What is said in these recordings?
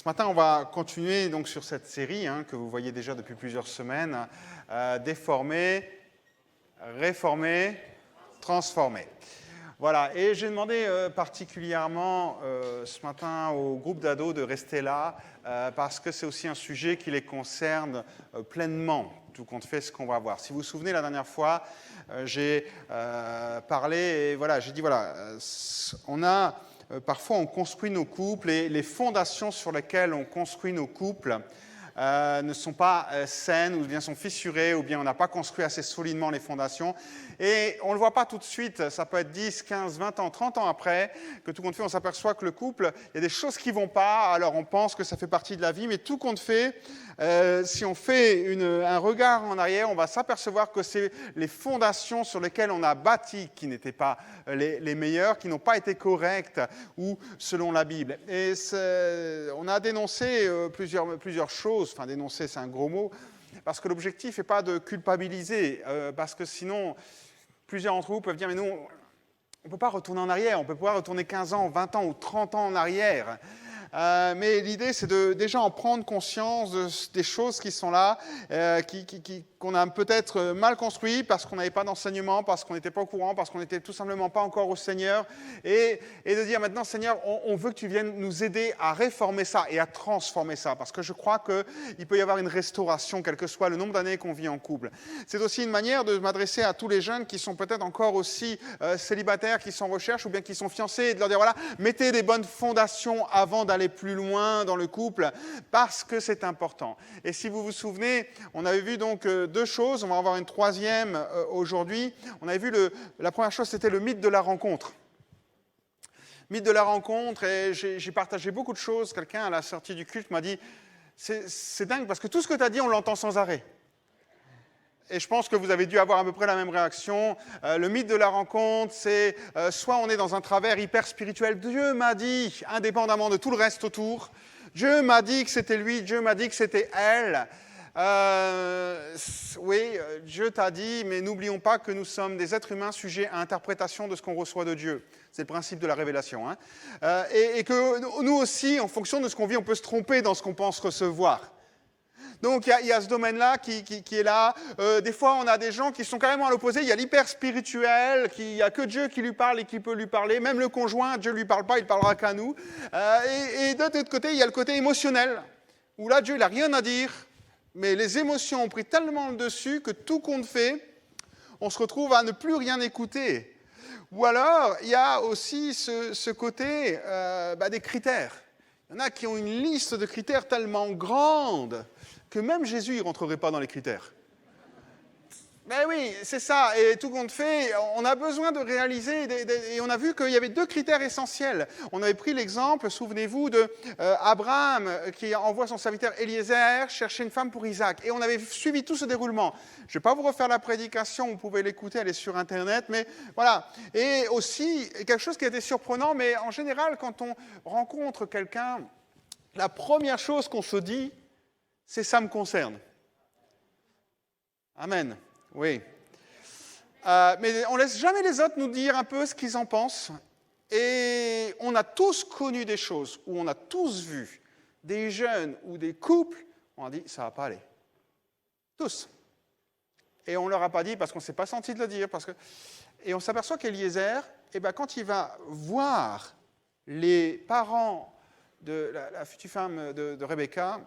matin, on va continuer donc sur cette série que vous voyez déjà depuis plusieurs semaines, déformer, réformer, transformer. Voilà, et j'ai demandé particulièrement ce matin au groupe d'ados de rester là parce que c'est aussi un sujet qui les concerne pleinement, tout compte fait ce qu'on va voir. Si vous vous souvenez, la dernière fois, j'ai parlé et voilà, j'ai dit voilà, parfois on construit nos couples et les fondations sur lesquelles on construit nos couples ne sont pas saines ou bien sont fissurées ou bien on n'a pas construit assez solidement les fondations. Et on ne le voit pas tout de suite, ça peut être 10, 15, 20 ans, 30 ans après que tout compte fait, on s'aperçoit que le couple, il y a des choses qui ne vont pas, alors on pense que ça fait partie de la vie, mais tout compte fait, si on fait un regard en arrière, on va s'apercevoir que c'est les fondations sur lesquelles on a bâti qui n'étaient pas les meilleures, qui n'ont pas été correctes ou selon la Bible. Et on a dénoncé plusieurs choses, enfin dénoncer c'est un gros mot, parce que l'objectif n'est pas de culpabiliser, parce que sinon, plusieurs d'entre vous peuvent dire, mais nous, on ne peut pas retourner en arrière, on peut pas retourner 15 ans, 20 ans ou 30 ans en arrière. Mais l'idée, c'est de déjà en prendre conscience des choses qui sont là, qu'on a peut-être mal construit parce qu'on n'avait pas d'enseignement, parce qu'on n'était pas au courant, parce qu'on n'était tout simplement pas encore au Seigneur, et de dire maintenant, Seigneur, on veut que tu viennes nous aider à réformer ça et à transformer ça, parce que je crois qu'il peut y avoir une restauration, quel que soit le nombre d'années qu'on vit en couple. C'est aussi une manière de m'adresser à tous les jeunes qui sont peut-être encore aussi célibataires, qui sont en recherche ou bien qui sont fiancés, et de leur dire, voilà, mettez des bonnes fondations avant d'aller plus loin dans le couple, parce que c'est important. Et si vous vous souvenez, on avait vu donc deux choses, on va en avoir une troisième aujourd'hui. On avait vu, la première chose, c'était le mythe de la rencontre. Mythe de la rencontre, et j'ai partagé beaucoup de choses. Quelqu'un, à la sortie du culte, m'a dit, c'est dingue, parce que tout ce que tu as dit, on l'entend sans arrêt. Et je pense que vous avez dû avoir à peu près la même réaction. Le mythe de la rencontre, c'est soit on est dans un travers hyper spirituel, Dieu m'a dit, indépendamment de tout le reste autour, Dieu m'a dit que c'était lui, Dieu m'a dit que c'était elle. Oui, Dieu t'a dit, mais n'oublions pas que nous sommes des êtres humains sujets à interprétation de ce qu'on reçoit de Dieu. C'est le principe de la révélation. Et que nous aussi, en fonction de ce qu'on vit, on peut se tromper dans ce qu'on pense recevoir. Donc il y a ce domaine-là qui est là. Des fois, on a des gens qui sont carrément à l'opposé. Il y a l'hyper spirituel, il n'y a que Dieu qui lui parle et qui peut lui parler. Même le conjoint, Dieu ne lui parle pas, il ne parlera qu'à nous. Et de l'autre côté, il y a le côté émotionnel, où là, Dieu, il n'a rien à dire. Mais les émotions ont pris tellement le dessus que tout compte fait, on se retrouve à ne plus rien écouter. Ou alors, il y a aussi ce côté des critères. Il y en a qui ont une liste de critères tellement grande que même Jésus ne rentrerait pas dans les critères. Ben oui, c'est ça. Et tout compte fait, on a besoin de réaliser, et on a vu qu'il y avait deux critères essentiels. On avait pris l'exemple, souvenez-vous, d'Abraham qui envoie son serviteur Eliezer chercher une femme pour Isaac. Et on avait suivi tout ce déroulement. Je ne vais pas vous refaire la prédication, vous pouvez l'écouter, elle est sur Internet, mais voilà. Et aussi, quelque chose qui a été surprenant, mais en général, quand on rencontre quelqu'un, la première chose qu'on se dit, c'est « ça me concerne ». Amen. Oui. Mais on ne laisse jamais les autres nous dire un peu ce qu'ils en pensent. Et on a tous connu des choses où on a tous vu des jeunes ou des couples, on a dit ça ne va pas aller. Tous. Et on ne leur a pas dit parce qu'on ne s'est pas senti de le dire. Et on s'aperçoit qu'Eliezer, quand il va voir les parents de la future femme de Rebecca,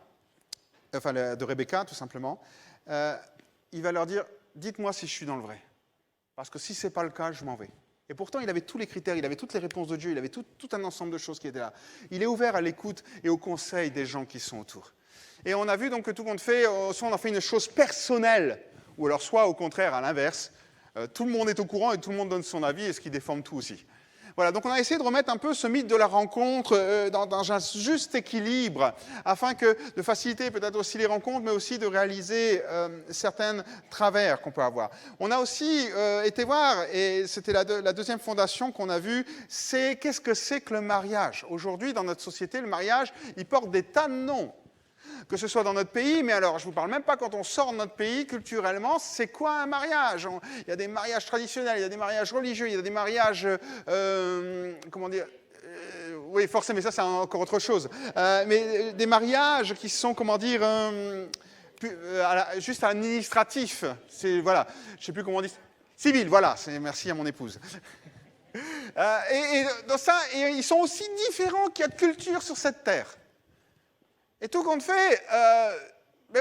de Rebecca tout simplement, il va leur dire « dites-moi si je suis dans le vrai, parce que si ce n'est pas le cas, je m'en vais ». Et pourtant, il avait tous les critères, il avait toutes les réponses de Dieu, il avait tout un ensemble de choses qui étaient là. Il est ouvert à l'écoute et au conseil des gens qui sont autour. Et on a vu donc que tout compte fait, soit on en fait une chose personnelle, ou alors soit au contraire, à l'inverse, tout le monde est au courant et tout le monde donne son avis et ce qui déforme tout aussi. Voilà, donc on a essayé de remettre un peu ce mythe de la rencontre dans un juste équilibre, afin de faciliter peut-être aussi les rencontres, mais aussi de réaliser certains travers qu'on peut avoir. On a aussi été voir, et c'était la deuxième fondation qu'on a vue, c'est qu'est-ce que c'est que le mariage. Aujourd'hui, dans notre société, le mariage, il porte des tas de noms. Que ce soit dans notre pays, mais alors je ne vous parle même pas quand on sort de notre pays, culturellement, c'est quoi un mariage ? Il y a des mariages traditionnels, il y a des mariages religieux, il y a des mariages, oui, forcément, mais ça, c'est encore autre chose. Mais des mariages qui sont, comment dire, juste administratifs. Voilà, je ne sais plus comment on dit. Civil, voilà. Merci à mon épouse. Et dans ça, et ils sont aussi différents qu'il y a de cultures sur cette terre. Et tout compte fait,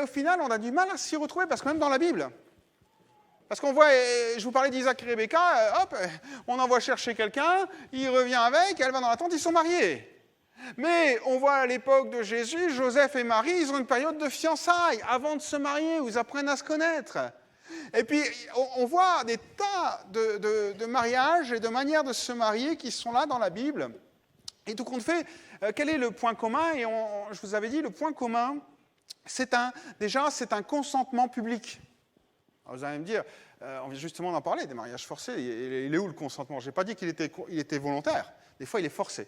au final, on a du mal à s'y retrouver, parce que même dans la Bible, parce qu'on voit, je vous parlais d'Isaac et Rebecca, hop, on envoie chercher quelqu'un, il revient avec, elle va dans la tente, ils sont mariés. Mais on voit à l'époque de Jésus, Joseph et Marie, ils ont une période de fiançailles avant de se marier, où ils apprennent à se connaître. Et puis, on voit des tas de mariages et de manières de se marier qui sont là dans la Bible. Et tout compte fait, quel est le point commun? Et je vous avais dit, le point commun, c'est un consentement public. Alors vous allez me dire, on vient justement d'en parler, des mariages forcés. Il est où le consentement? Je n'ai pas dit qu'il était volontaire. Des fois, il est forcé.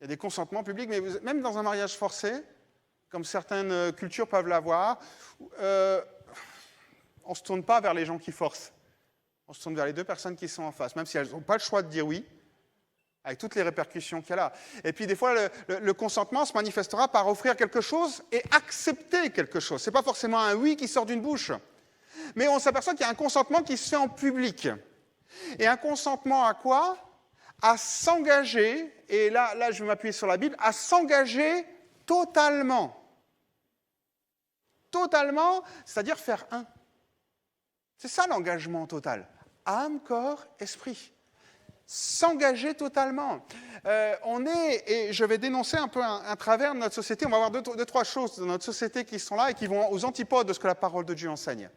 Il y a des consentements publics, mais même dans un mariage forcé, comme certaines cultures peuvent l'avoir, on ne se tourne pas vers les gens qui forcent. On se tourne vers les deux personnes qui sont en face, même si elles n'ont pas le choix de dire oui, avec toutes les répercussions qu'il y a là. Et puis des fois, le consentement se manifestera par offrir quelque chose et accepter quelque chose. Ce n'est pas forcément un oui qui sort d'une bouche, mais on s'aperçoit qu'il y a un consentement qui se fait en public. Et un consentement à quoi? À s'engager, et là je vais m'appuyer sur la Bible, à s'engager totalement. Totalement, c'est-à-dire faire un. C'est ça l'engagement total. Âme, corps, esprit. S'engager totalement. Et je vais dénoncer un peu un travers de notre société. On va voir deux, trois choses de notre société qui sont là et qui vont aux antipodes de ce que la parole de Dieu enseigne.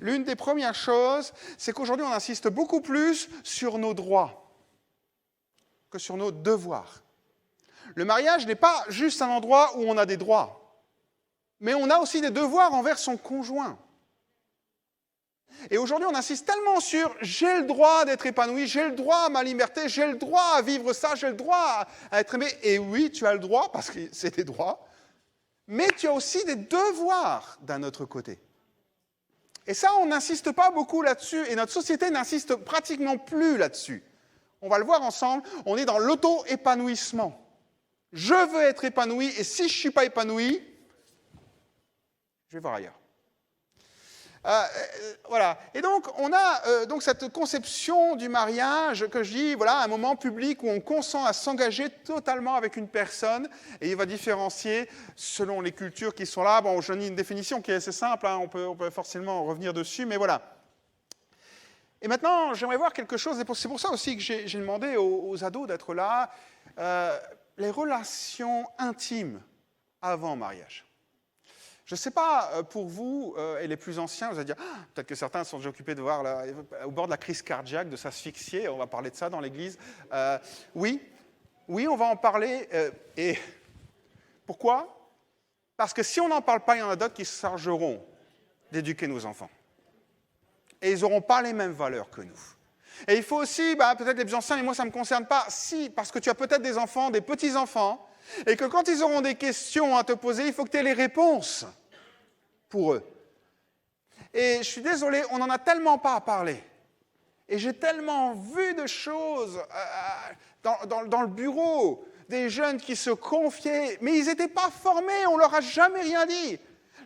L'une des premières choses, c'est qu'aujourd'hui, on insiste beaucoup plus sur nos droits que sur nos devoirs. Le mariage n'est pas juste un endroit où on a des droits, mais on a aussi des devoirs envers son conjoint. Et aujourd'hui, on insiste tellement sur « j'ai le droit d'être épanoui, j'ai le droit à ma liberté, j'ai le droit à vivre ça, j'ai le droit à être aimé ». Et oui, tu as le droit, parce que c'est des droits, mais tu as aussi des devoirs d'un autre côté. Et ça, on n'insiste pas beaucoup là-dessus, et notre société n'insiste pratiquement plus là-dessus. On va le voir ensemble, on est dans l'auto-épanouissement. Je veux être épanoui, et si je ne suis pas épanoui, je vais voir ailleurs. Voilà. Et donc, on a donc cette conception du mariage que je dis, voilà, un moment public où on consent à s'engager totalement avec une personne, et il va différencier selon les cultures qui sont là. Bon, je donne une définition qui est assez simple, hein, on peut forcément revenir dessus, mais voilà. Et maintenant, j'aimerais voir quelque chose, et c'est pour ça aussi que j'ai demandé aux ados d'être là, les relations intimes avant mariage. Je ne sais pas, pour vous et les plus anciens, vous allez dire, peut-être que certains sont déjà occupés de voir au bord de la crise cardiaque, de s'asphyxier, on va parler de ça dans l'Église. Oui, on va en parler. Et pourquoi? Parce que si on n'en parle pas, il y en a d'autres qui se chargeront d'éduquer nos enfants. Et ils n'auront pas les mêmes valeurs que nous. Et il faut aussi, peut-être les plus anciens, mais moi ça ne me concerne pas, si, parce que tu as peut-être des enfants, des petits-enfants, et que quand ils auront des questions à te poser, il faut que tu aies les réponses pour eux. Et je suis désolé, on n'en a tellement pas à parler. Et j'ai tellement vu de choses dans le bureau, des jeunes qui se confiaient, mais ils n'étaient pas formés, on ne leur a jamais rien dit.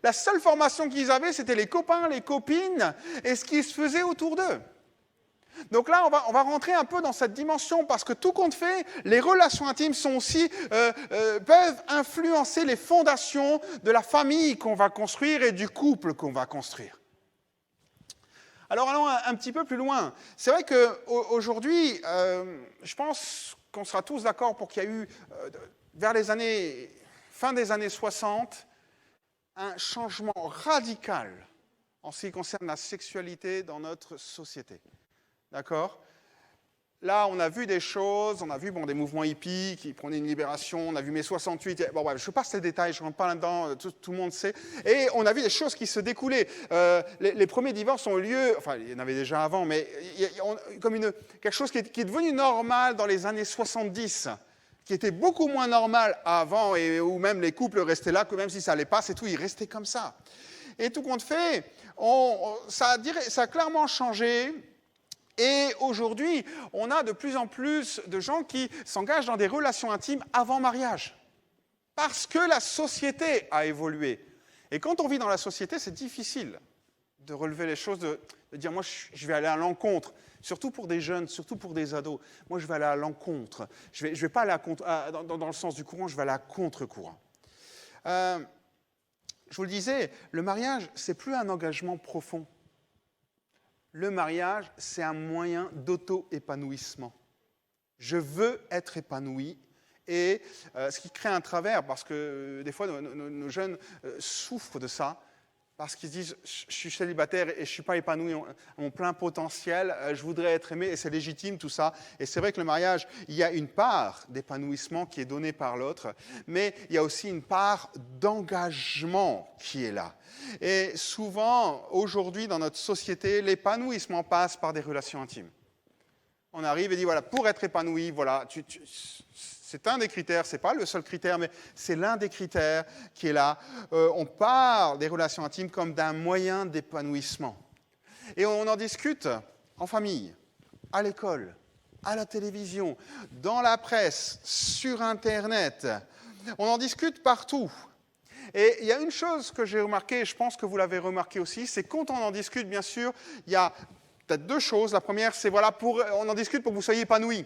La seule formation qu'ils avaient, c'était les copains, les copines, et ce qui se faisait autour d'eux. Donc là, on va rentrer un peu dans cette dimension, parce que tout compte fait, les relations intimes sont aussi, peuvent influencer les fondations de la famille qu'on va construire et du couple qu'on va construire. Alors allons un petit peu plus loin. C'est vrai qu'aujourd'hui, je pense qu'on sera tous d'accord pour qu'il y a eu, vers fin des années 60, un changement radical en ce qui concerne la sexualité dans notre société. D'accord? Là, on a vu des choses, on a vu des mouvements hippies qui prenaient une libération, on a vu mai 68, bon, bref, je passe les détails, je ne rentre pas là-dedans, tout le monde sait. Et on a vu des choses qui se découlaient. Les premiers divorces ont eu lieu, enfin, il y en avait déjà avant, mais comme quelque chose qui est devenu normal dans les années 70, qui était beaucoup moins normal avant, et où même les couples restaient là, que même si ça allait pas, c'est tout, ils restaient comme ça. Et tout compte fait, ça a clairement changé. Et aujourd'hui, on a de plus en plus de gens qui s'engagent dans des relations intimes avant mariage. Parce que la société a évolué. Et quand on vit dans la société, c'est difficile de relever les choses, de dire, moi, je vais aller à l'encontre. Surtout pour des jeunes, surtout pour des ados. Moi, je vais aller à l'encontre. Je vais pas aller dans le sens du courant, je vais aller à contre-courant. Je vous le disais, le mariage, c'est plus un engagement profond. Le mariage, c'est un moyen d'auto-épanouissement. Je veux être épanoui. Et ce qui crée un travers, parce que des fois, nos jeunes souffrent de ça, parce qu'ils se disent « je suis célibataire et je ne suis pas épanoui à mon plein potentiel, je voudrais être aimé » et c'est légitime tout ça. Et c'est vrai que le mariage, il y a une part d'épanouissement qui est donnée par l'autre, mais il y a aussi une part d'engagement qui est là. Et souvent, aujourd'hui, dans notre société, l'épanouissement passe par des relations intimes. On arrive et dit, voilà, pour être épanoui, voilà, c'est un des critères, ce n'est pas le seul critère, mais c'est l'un des critères qui est là. On parle des relations intimes comme d'un moyen d'épanouissement. Et on en discute en famille, à l'école, à la télévision, dans la presse, sur Internet. On en discute partout. Et il y a une chose que j'ai remarquée, et je pense que vous l'avez remarqué aussi, c'est quand on en discute, bien sûr, il y a peut-être deux choses. La première, c'est voilà, on en discute pour que vous soyez épanoui.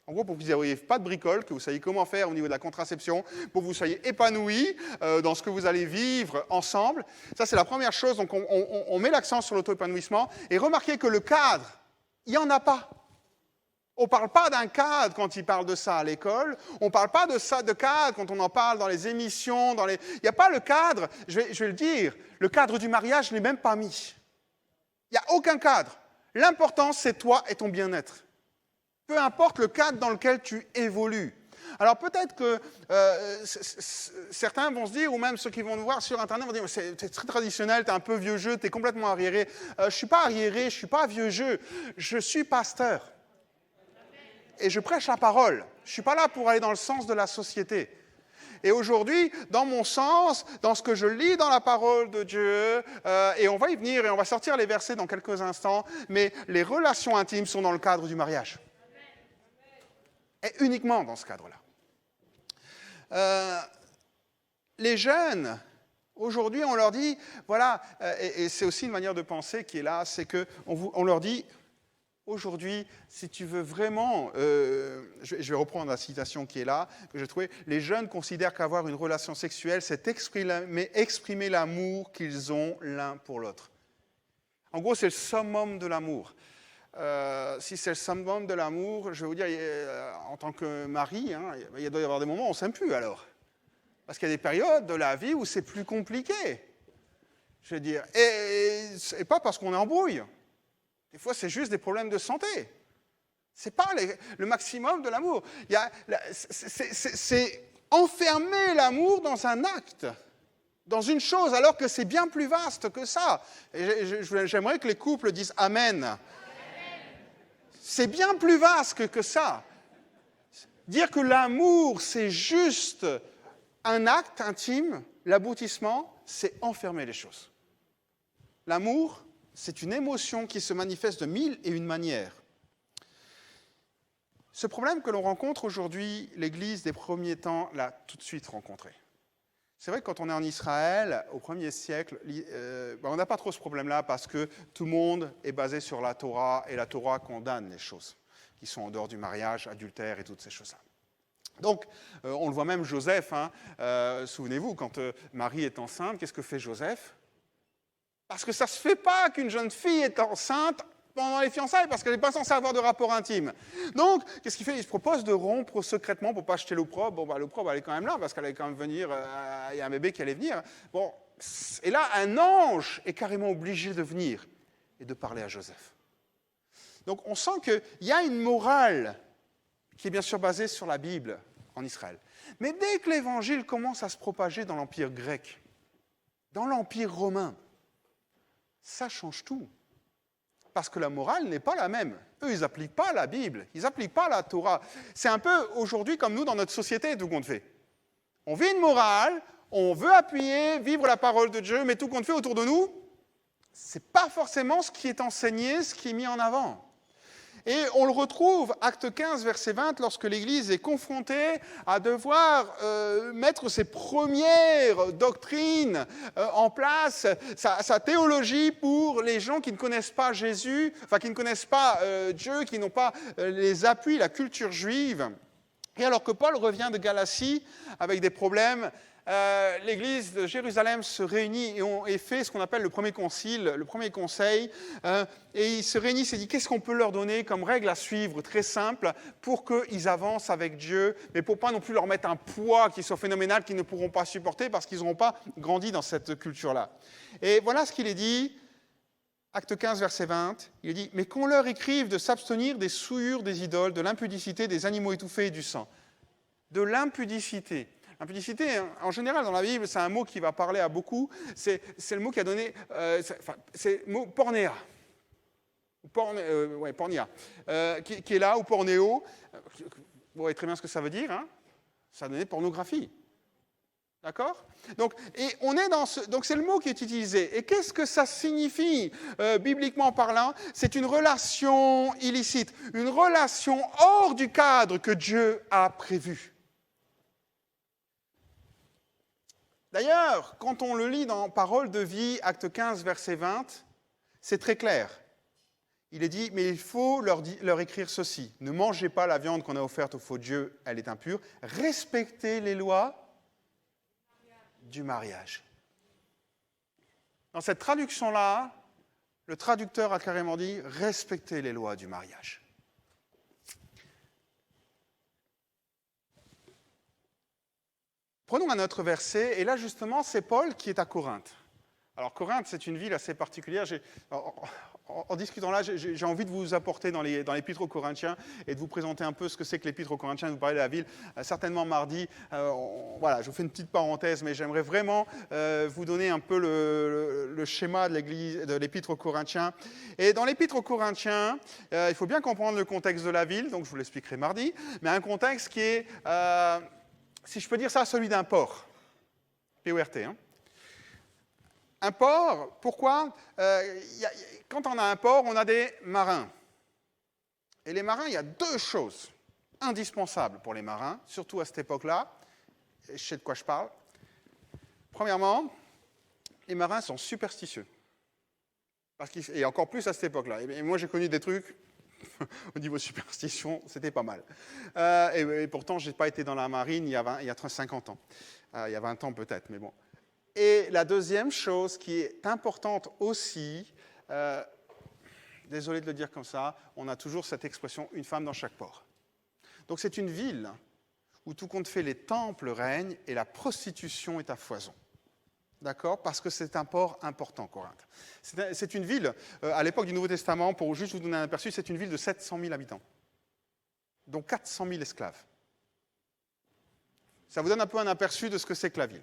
En gros, pour que vous n'ayez pas de bricole, que vous sachiez comment faire au niveau de la contraception, pour que vous soyez épanoui dans ce que vous allez vivre ensemble. Ça, c'est la première chose. Donc, on met l'accent sur l'auto-épanouissement. Et remarquez que le cadre, il n'y en a pas. On ne parle pas d'un cadre quand il parle de ça à l'école. On ne parle pas de ça de cadre quand on en parle dans les émissions. Il n'y a pas le cadre, je vais le dire, le cadre du mariage, je ne l'ai même pas mis. Il n'y a aucun cadre. L'important, c'est toi et ton bien-être. Peu importe le cadre dans lequel tu évolues. Alors peut-être que certains vont se dire, ou même ceux qui vont nous voir sur Internet vont dire, c'est très traditionnel, tu es un peu vieux jeu, tu es complètement arriéré. Je ne suis pas arriéré, je ne suis pas vieux jeu, je suis pasteur. Et je prêche la parole. Je ne suis pas là pour aller dans le sens de la société. Et aujourd'hui, dans mon sens, dans ce que je lis dans la parole de Dieu, et on va y venir et on va sortir les versets dans quelques instants, mais les relations intimes sont dans le cadre du mariage. Et uniquement dans ce cadre-là. Les jeunes, aujourd'hui, on leur dit, voilà, et c'est aussi une manière de penser qui est là, c'est qu'on leur dit, aujourd'hui, si tu veux vraiment, je vais reprendre la citation qui est là, que j'ai trouvée, les jeunes considèrent qu'avoir une relation sexuelle, c'est exprimer l'amour qu'ils ont l'un pour l'autre. En gros, c'est le summum de l'amour. Si c'est le summum de l'amour, je vais vous dire, en tant que mari, il doit y avoir des moments où on ne s'aime plus alors. Parce qu'il y a des périodes de la vie où c'est plus compliqué. Je veux dire, et pas parce qu'on est en brouille. Des fois, c'est juste des problèmes de santé. Ce n'est pas le maximum de l'amour. C'est enfermer l'amour dans un acte, dans une chose, alors que c'est bien plus vaste que ça. Et j'aimerais que les couples disent « Amen ». C'est bien plus vaste que ça. Dire que l'amour, c'est juste un acte intime, l'aboutissement, c'est enfermer les choses. L'amour, c'est une émotion qui se manifeste de 1001 manières. Ce problème que l'on rencontre aujourd'hui, l'Église des premiers temps l'a tout de suite rencontré. C'est vrai que quand on est en Israël, au 1er siècle, on n'a pas trop ce problème-là parce que tout le monde est basé sur la Torah et la Torah condamne les choses qui sont en dehors du mariage, adultère et toutes ces choses-là. Donc, on le voit même Joseph, souvenez-vous, quand Marie est enceinte, qu'est-ce que fait Joseph ? Parce que ça ne se fait pas qu'une jeune fille est enceinte pendant les fiançailles, parce qu'elle n'est pas censée avoir de rapport intime. Donc, qu'est-ce qu'il fait ? Il se propose de rompre secrètement pour ne pas acheter l'opprobre. Bon, l'opprobre, elle est quand même là, parce qu'elle allait quand même venir, il y a un bébé qui allait venir. Bon, et là, un ange est carrément obligé de venir et de parler à Joseph. Donc, on sent qu'il y a une morale qui est bien sûr basée sur la Bible en Israël. Mais dès que l'Évangile commence à se propager dans l'Empire grec, dans l'Empire romain, ça change tout. Parce que la morale n'est pas la même. Eux, ils n'appliquent pas la Bible, ils n'appliquent pas la Torah. C'est un peu aujourd'hui comme nous dans notre société, tout compte fait. On vit une morale, on veut appuyer, vivre la parole de Dieu, mais tout compte fait autour de nous, ce n'est pas forcément ce qui est enseigné, ce qui est mis en avant. Et on le retrouve, acte 15, verset 20, lorsque l'Église est confrontée à devoir mettre ses premières doctrines en place, sa théologie pour les gens qui ne connaissent pas Jésus, enfin qui ne connaissent pas Dieu, qui n'ont pas les appuis, la culture juive. Et alors que Paul revient de Galatie avec des problèmes, l'Église de Jérusalem se réunit et fait ce qu'on appelle le premier concile, le premier conseil, et ils se réunissent et disent qu'est-ce qu'on peut leur donner comme règle à suivre, très simple, pour qu'ils avancent avec Dieu, mais pour pas non plus leur mettre un poids qui soit phénoménal, qu'ils ne pourront pas supporter parce qu'ils n'auront pas grandi dans cette culture-là. Et voilà ce qu'il est dit, acte 15, verset 20, il est dit « Mais qu'on leur écrive de s'abstenir des souillures des idoles, de l'impudicité, des animaux étouffés et du sang. » De l'impudicité. L'impudicité, en général, dans la Bible, c'est un mot qui va parler à beaucoup. C'est le mot qui a donné... c'est le mot pornéa. Pornia. Qui est là, ou pornéo. Vous voyez très bien ce que ça veut dire. Hein, ça a donné pornographie. D'accord ? Donc c'est le mot qui est utilisé. Et qu'est-ce que ça signifie, bibliquement parlant ? C'est une relation illicite. Une relation hors du cadre que Dieu a prévu. D'ailleurs, quand on le lit dans Paroles de vie, acte 15, verset 20, c'est très clair. Il est dit, mais il faut leur écrire ceci. Ne mangez pas la viande qu'on a offerte au faux Dieu, elle est impure. Respectez les lois du mariage. Dans cette traduction-là, le traducteur a carrément dit, respectez les lois du mariage. Prenons un autre verset, et là justement c'est Paul qui est à Corinthe. Alors Corinthe c'est une ville assez particulière, en discutant là j'ai envie de vous apporter dans l'épître aux Corinthiens et de vous présenter un peu ce que c'est que l'épître aux Corinthiens, de vous parler de la ville, certainement mardi, voilà, je vous fais une petite parenthèse, mais j'aimerais vraiment vous donner un peu le schéma de l'épître aux Corinthiens. Et dans l'épître aux Corinthiens, il faut bien comprendre le contexte de la ville, donc je vous l'expliquerai mardi, mais un contexte qui est... si je peux dire ça, celui d'un port. P-O-R-T. Hein. Un port, pourquoi ? Quand on a un port, on a des marins. Et les marins, il y a deux choses indispensables pour les marins, surtout à cette époque-là. Je sais de quoi je parle. Premièrement, les marins sont superstitieux. Et encore plus à cette époque-là. Et moi, j'ai connu des trucs... Au niveau superstition, c'était pas mal. Et pourtant, je n'ai pas été dans la marine il y a 50 ans. Il y a 20 ans peut-être, mais bon. Et la deuxième chose qui est importante aussi, désolé de le dire comme ça, on a toujours cette expression « une femme dans chaque port ». Donc c'est une ville où tout compte fait, les temples règnent et la prostitution est à foison. D'accord ? Parce que c'est un port important, Corinthe. C'est une ville, à l'époque du Nouveau Testament, pour juste vous donner un aperçu, c'est une ville de 700 000 habitants, dont 400 000 esclaves. Ça vous donne un peu un aperçu de ce que c'est que la ville.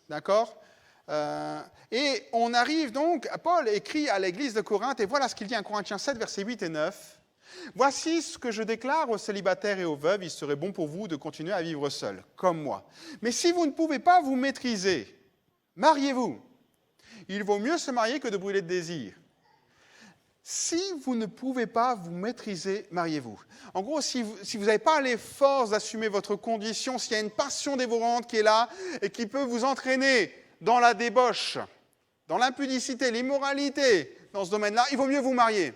D'accord ? Et on arrive donc, Paul écrit à l'église de Corinthe, et voilà ce qu'il dit en Corinthiens 7, versets 8 et 9. « Voici ce que je déclare aux célibataires et aux veuves, il serait bon pour vous de continuer à vivre seuls, comme moi. Mais si vous ne pouvez pas vous maîtriser, mariez-vous. Il vaut mieux se marier que de brûler de désir. Si vous ne pouvez pas vous maîtriser, mariez-vous. » En gros, si vous n'avez pas les forces d'assumer votre condition, s'il y a une passion dévorante qui est là et qui peut vous entraîner dans la débauche, dans l'impudicité, l'immoralité, dans ce domaine-là, il vaut mieux vous marier.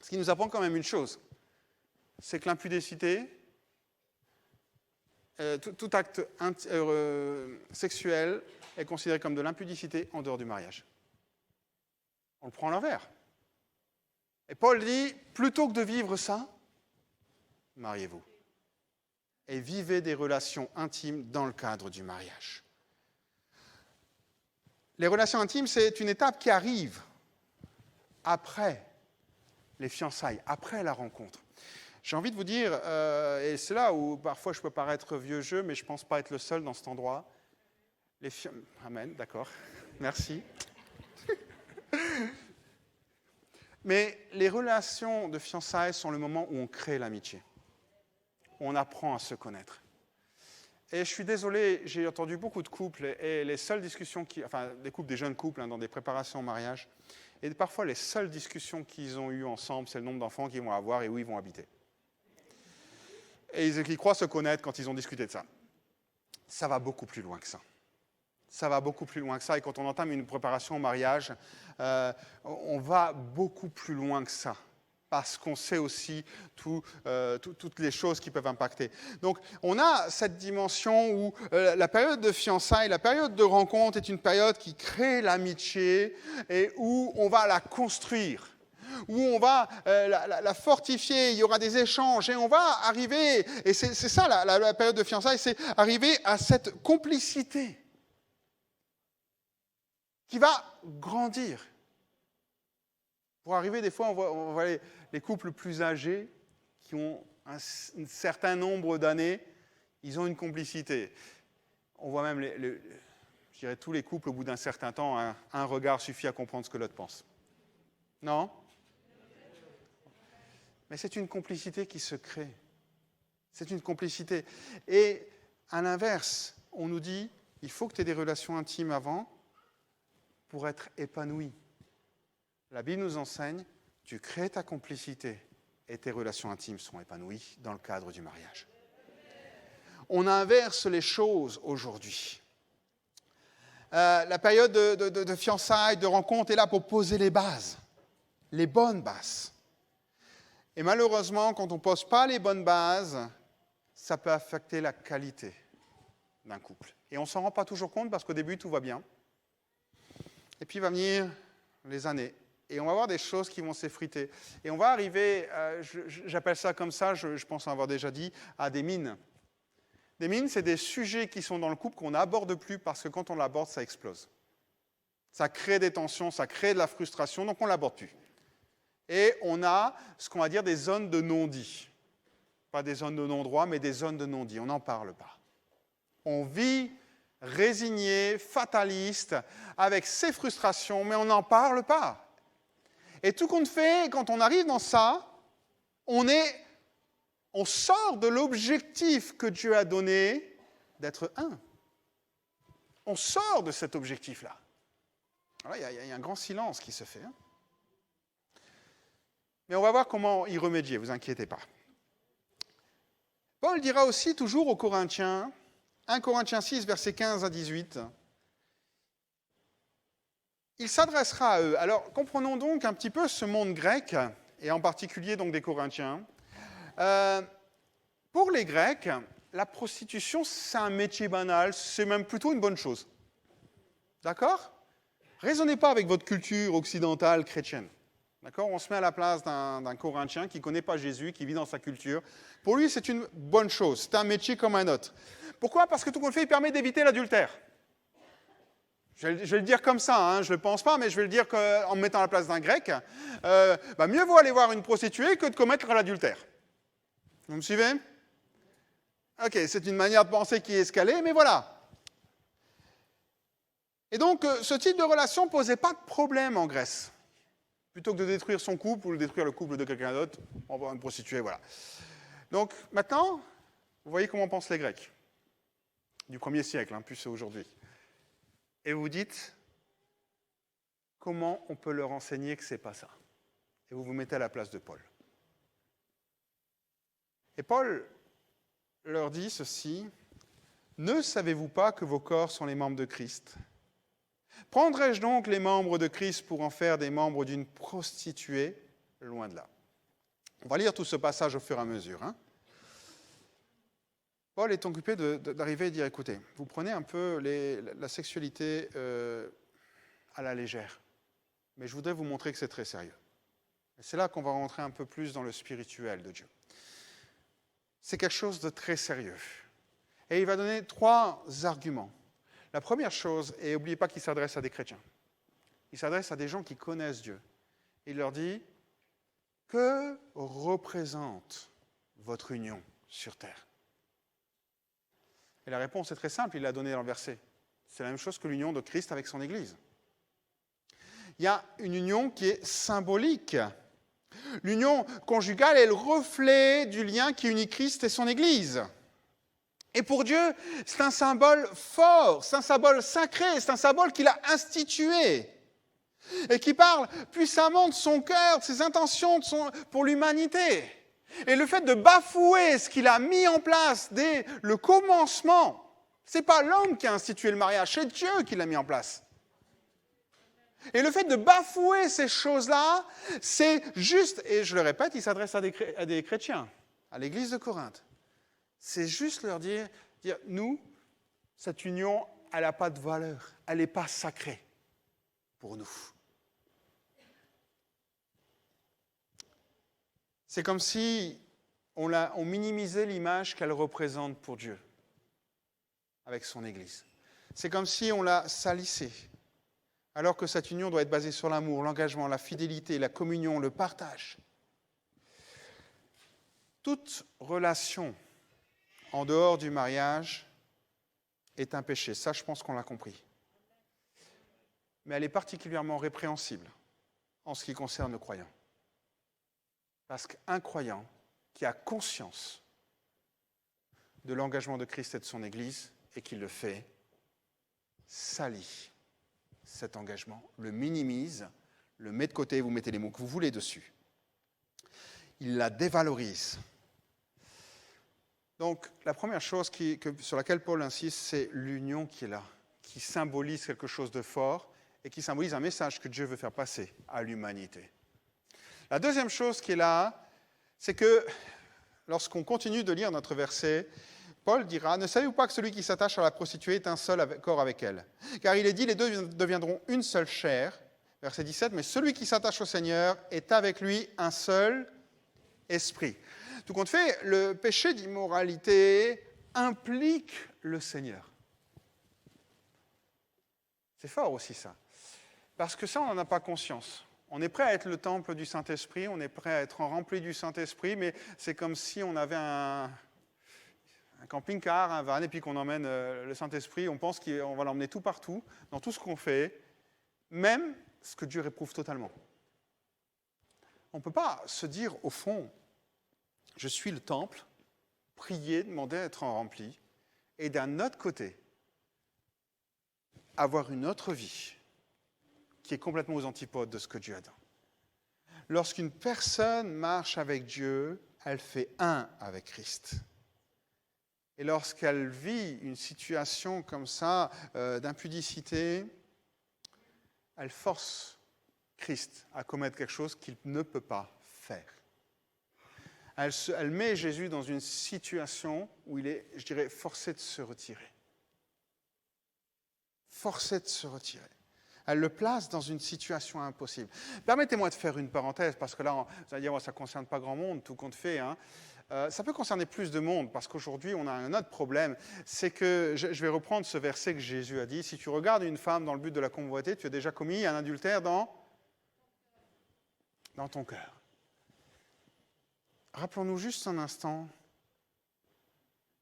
Ce qui nous apprend quand même une chose, c'est que l'impudicité, tout acte sexuel est considéré comme de l'impudicité en dehors du mariage. On le prend à l'envers. Et Paul dit, plutôt que de vivre ça, mariez-vous. Et vivez des relations intimes dans le cadre du mariage. Les relations intimes, c'est une étape qui arrive après les fiançailles, après la rencontre. J'ai envie de vous dire, et c'est là où parfois je peux paraître vieux jeu, mais je ne pense pas être le seul dans cet endroit. Amen, d'accord, merci. Mais les relations de fiançailles sont le moment où on crée l'amitié, où on apprend à se connaître. Et je suis désolé, j'ai entendu beaucoup de couples, et les seules discussions, des couples, des jeunes couples, dans des préparations au mariage, Et parfois, les seules discussions qu'ils ont eues ensemble, c'est le nombre d'enfants qu'ils vont avoir et où ils vont habiter. Et ils croient se connaître quand ils ont discuté de ça. Ça va beaucoup plus loin que ça. Ça va beaucoup plus loin que ça. Et quand on entame une préparation au mariage, on va beaucoup plus loin que ça. Parce qu'on sait aussi toutes les choses qui peuvent impacter. Donc, on a cette dimension où la période de fiançailles, la période de rencontre est une période qui crée l'amitié et où on va la construire, où on va la fortifier, il y aura des échanges et on va arriver, et c'est ça la période de fiançailles, c'est arriver à cette complicité qui va grandir. Pour arriver, des fois, on voit les couples plus âgés qui ont un certain nombre d'années, ils ont une complicité. On voit même, je dirais, tous les couples, au bout d'un certain temps, un regard suffit à comprendre ce que l'autre pense. Non ? Mais c'est une complicité qui se crée. C'est une complicité. Et à l'inverse, on nous dit, il faut que tu aies des relations intimes avant pour être épanoui. La Bible nous enseigne, tu crées ta complicité et tes relations intimes sont épanouies dans le cadre du mariage. On inverse les choses aujourd'hui. La période de fiançailles, de rencontres est là pour poser les bases, les bonnes bases. Et malheureusement, quand on ne pose pas les bonnes bases, ça peut affecter la qualité d'un couple. Et on ne s'en rend pas toujours compte parce qu'au début, tout va bien. Et puis, il va venir les années. Et on va voir des choses qui vont s'effriter. Et on va arriver, j'appelle ça comme ça, je pense en avoir déjà dit, à des mines. Des mines, c'est des sujets qui sont dans le couple qu'on n'aborde plus parce que quand on l'aborde, ça explose. Ça crée des tensions, ça crée de la frustration, donc on ne l'aborde plus. Et on a ce qu'on va dire des zones de non-dit. Pas des zones de non-droit, mais des zones de non-dit. On n'en parle pas. On vit résigné, fataliste, avec ses frustrations, mais on n'en parle pas. Et tout compte fait, quand on arrive dans ça, on sort de l'objectif que Dieu a donné d'être un. On sort de cet objectif-là. Alors, il y a un grand silence qui se fait. Hein. Mais on va voir comment y remédier, ne vous inquiétez pas. Paul dira aussi toujours aux Corinthiens, 1 Corinthiens 6, versets 15 à 18, il s'adressera à eux. Alors, comprenons donc un petit peu ce monde grec, et en particulier donc des Corinthiens. Pour les Grecs, la prostitution, c'est un métier banal, c'est même plutôt une bonne chose. D'accord ? Raisonnez pas avec votre culture occidentale chrétienne. D'accord ? On se met à la place d'un Corinthien qui ne connaît pas Jésus, qui vit dans sa culture. Pour lui, c'est une bonne chose. C'est un métier comme un autre. Pourquoi ? Parce que tout compte fait, il permet d'éviter l'adultère. Je vais le dire comme ça, hein, je ne le pense pas, mais je vais le dire en me mettant à la place d'un grec. Mieux vaut aller voir une prostituée que de commettre l'adultère. Vous me suivez ? Ok, c'est une manière de penser qui est escalée, mais voilà. Et donc, ce type de relation ne posait pas de problème en Grèce. Plutôt que de détruire son couple ou de détruire le couple de quelqu'un d'autre, on va voir une prostituée, voilà. Donc, maintenant, vous voyez comment pensent les Grecs. Du 1er siècle, plus aujourd'hui. Et vous dites, comment on peut leur enseigner que ce n'est pas ça ? Et vous vous mettez à la place de Paul. Et Paul leur dit ceci, « Ne savez-vous pas que vos corps sont les membres de Christ ? Prendrais-je donc les membres de Christ pour en faire des membres d'une prostituée ? Loin de là. » On va lire tout ce passage au fur et à mesure. Hein. Paul est occupé d'arriver et de dire, écoutez, vous prenez un peu la sexualité à la légère, mais je voudrais vous montrer que c'est très sérieux. Et c'est là qu'on va rentrer un peu plus dans le spirituel de Dieu. C'est quelque chose de très sérieux. Et il va donner 3 arguments. La première chose, et n'oubliez pas qu'il s'adresse à des chrétiens, il s'adresse à des gens qui connaissent Dieu. Il leur dit, que représente votre union sur terre ? Et la réponse est très simple, il l'a donnée dans le verset. C'est la même chose que l'union de Christ avec son Église. Il y a une union qui est symbolique. L'union conjugale est le reflet du lien qui unit Christ et son Église. Et pour Dieu, c'est un symbole fort, c'est un symbole sacré, c'est un symbole qu'il a institué. et qui parle puissamment de son cœur, de ses intentions pour l'humanité. Et le fait de bafouer ce qu'il a mis en place dès le commencement, ce n'est pas l'homme qui a institué le mariage, c'est Dieu qui l'a mis en place. Et le fait de bafouer ces choses-là, c'est juste, et je le répète, il s'adresse à des chrétiens, à l'église de Corinthe. C'est juste leur dire, nous, cette union, elle n'a pas de valeur, elle n'est pas sacrée pour nous. C'est comme si on minimisait l'image qu'elle représente pour Dieu avec son Église. C'est comme si on la salissait, alors que cette union doit être basée sur l'amour, l'engagement, la fidélité, la communion, le partage. Toute relation en dehors du mariage est un péché. Ça, je pense qu'on l'a compris. Mais elle est particulièrement répréhensible en ce qui concerne le croyant. Parce qu'un croyant qui a conscience de l'engagement de Christ et de son Église, et qui le fait, salit cet engagement, le minimise, le met de côté, vous mettez les mots que vous voulez dessus. Il la dévalorise. Donc, la première chose sur laquelle Paul insiste, c'est l'union qui est là, qui symbolise quelque chose de fort et qui symbolise un message que Dieu veut faire passer à l'humanité. La deuxième chose qui est là, c'est que lorsqu'on continue de lire notre verset, Paul dira « Ne savez-vous pas que celui qui s'attache à la prostituée est un seul corps avec elle ? Car il est dit, les deux deviendront une seule chair. » Verset 17, « Mais celui qui s'attache au Seigneur est avec lui un seul esprit. » Tout compte fait, le péché d'immoralité implique le Seigneur. C'est fort aussi ça. Parce que ça, on n'en a pas conscience. On est prêt à être le temple du Saint-Esprit, on est prêt à être rempli du Saint-Esprit, mais c'est comme si on avait un camping-car, un van, et puis qu'on emmène le Saint-Esprit, on pense qu'on va l'emmener tout partout, dans tout ce qu'on fait, même ce que Dieu réprouve totalement. On ne peut pas se dire, au fond, je suis le temple, prier, demander à être rempli, et d'un autre côté, avoir une autre vie qui est complètement aux antipodes de ce que Dieu a dit. Lorsqu'une personne marche avec Dieu, elle fait un avec Christ. Et lorsqu'elle vit une situation comme ça, d'impudicité, elle force Christ à commettre quelque chose qu'il ne peut pas faire. Elle met Jésus dans une situation où il est, je dirais, forcé de se retirer. Forcé de se retirer. Elle le place dans une situation impossible. Permettez-moi de faire une parenthèse, parce que là, vous allez dire, ça ne concerne pas grand monde, tout compte fait. Ça peut concerner plus de monde, parce qu'aujourd'hui, on a un autre problème. C'est que, je vais reprendre ce verset que Jésus a dit, si tu regardes une femme dans le but de la convoiter, tu as déjà commis un adultère dans ton cœur. Rappelons-nous juste un instant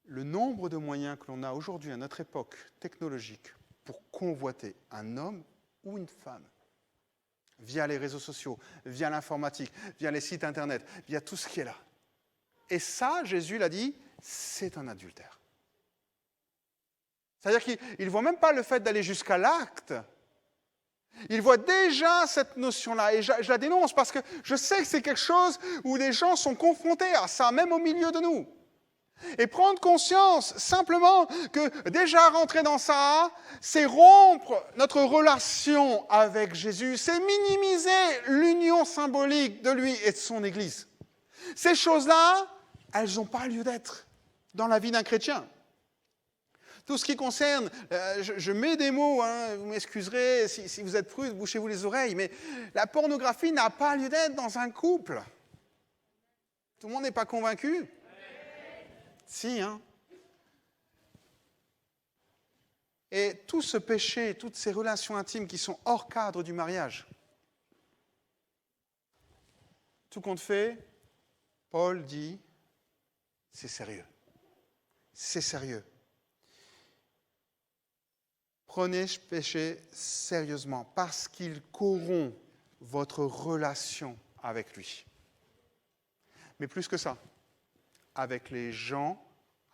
le nombre de moyens que l'on a aujourd'hui à notre époque technologique pour convoiter un homme ou une femme, via les réseaux sociaux, via l'informatique, via les sites internet, via tout ce qui est là. Et ça, Jésus l'a dit, c'est un adultère. C'est-à-dire qu'il ne voit même pas le fait d'aller jusqu'à l'acte. Il voit déjà cette notion-là, et je la dénonce parce que je sais que c'est quelque chose où les gens sont confrontés à ça, même au milieu de nous. Et prendre conscience simplement que déjà rentrer dans ça, c'est rompre notre relation avec Jésus, c'est minimiser l'union symbolique de lui et de son Église. Ces choses-là, elles n'ont pas lieu d'être dans la vie d'un chrétien. Tout ce qui concerne, je mets des mots, vous m'excuserez, si vous êtes prude, bouchez-vous les oreilles, mais la pornographie n'a pas lieu d'être dans un couple. Tout le monde n'est pas convaincu ? Si, hein. Et tout ce péché, toutes ces relations intimes qui sont hors cadre du mariage, tout compte fait, Paul dit, c'est sérieux. C'est sérieux. Prenez ce péché sérieusement parce qu'il corrompt votre relation avec lui. Mais plus que ça, avec les gens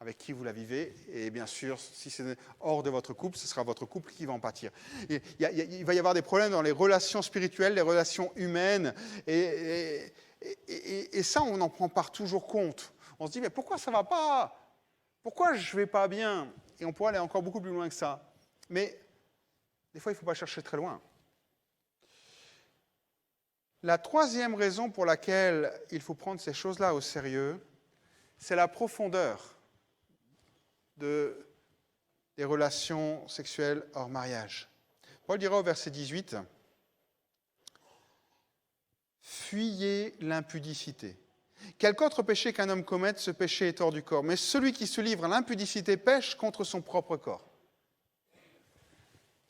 avec qui vous la vivez. Et bien sûr, si c'est hors de votre couple, ce sera votre couple qui va en pâtir. Il va y avoir des problèmes dans les relations spirituelles, les relations humaines. Et ça, on n'en prend pas toujours compte. On se dit, mais pourquoi ça ne va pas? Pourquoi je ne vais pas bien? Et on pourrait aller encore beaucoup plus loin que ça. Mais des fois, il ne faut pas chercher très loin. La troisième raison pour laquelle il faut prendre ces choses-là au sérieux, c'est la profondeur des relations sexuelles hors mariage. Paul dira au verset 18, « Fuyez l'impudicité. Quelque autre péché qu'un homme commette, ce péché est hors du corps. Mais celui qui se livre à l'impudicité pêche contre son propre corps. »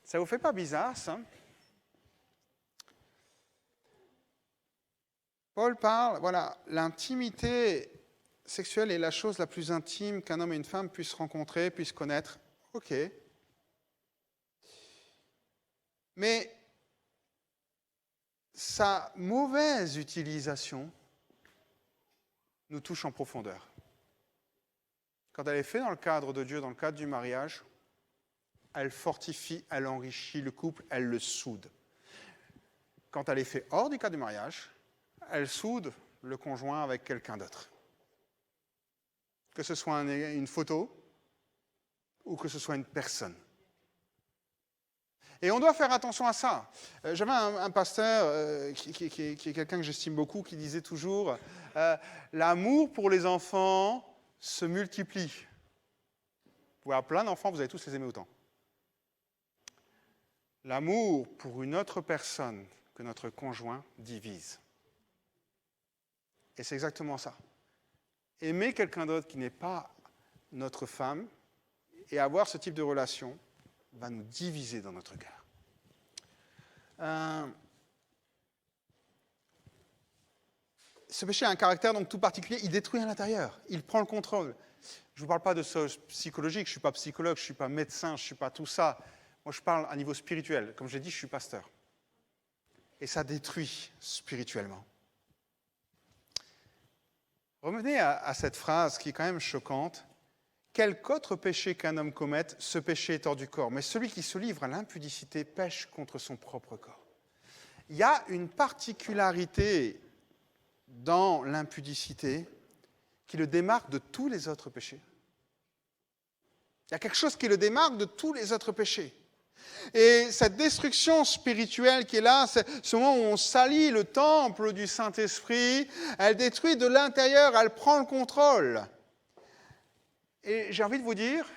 Ça ne vous fait pas bizarre, ça? Paul parle, voilà, l'intimité sexuelle est la chose la plus intime qu'un homme et une femme puissent rencontrer, puissent connaître. Ok. Mais sa mauvaise utilisation nous touche en profondeur. Quand elle est faite dans le cadre de Dieu, dans le cadre du mariage, elle fortifie, elle enrichit le couple, elle le soude. Quand elle est faite hors du cadre du mariage, elle soude le conjoint avec quelqu'un d'autre. Que ce soit une photo ou que ce soit une personne. Et on doit faire attention à ça. J'avais un pasteur qui est quelqu'un que j'estime beaucoup, qui disait toujours l'amour pour les enfants se multiplie. Vous pouvez avoir plein d'enfants, vous allez tous les aimer autant. L'amour pour une autre personne que notre conjoint divise. Et c'est exactement ça. Aimer quelqu'un d'autre qui n'est pas notre femme et avoir ce type de relation va nous diviser dans notre cœur. Ce péché a un caractère donc tout particulier, il détruit à l'intérieur, il prend le contrôle. Je ne vous parle pas de ça psychologique, je ne suis pas psychologue, je ne suis pas médecin, je ne suis pas tout ça. Moi, je parle à niveau spirituel. Comme je l'ai dit, je suis pasteur. Et ça détruit spirituellement. Revenez à cette phrase qui est quand même choquante. Quelque autre péché qu'un homme commette, ce péché est hors du corps. Mais celui qui se livre à l'impudicité pêche contre son propre corps. Il y a une particularité dans l'impudicité qui le démarque de tous les autres péchés. Il y a quelque chose qui le démarque de tous les autres péchés. Et cette destruction spirituelle qui est là, c'est ce moment où on salit le temple du Saint-Esprit, elle détruit de l'intérieur, elle prend le contrôle. Et j'ai envie de vous dire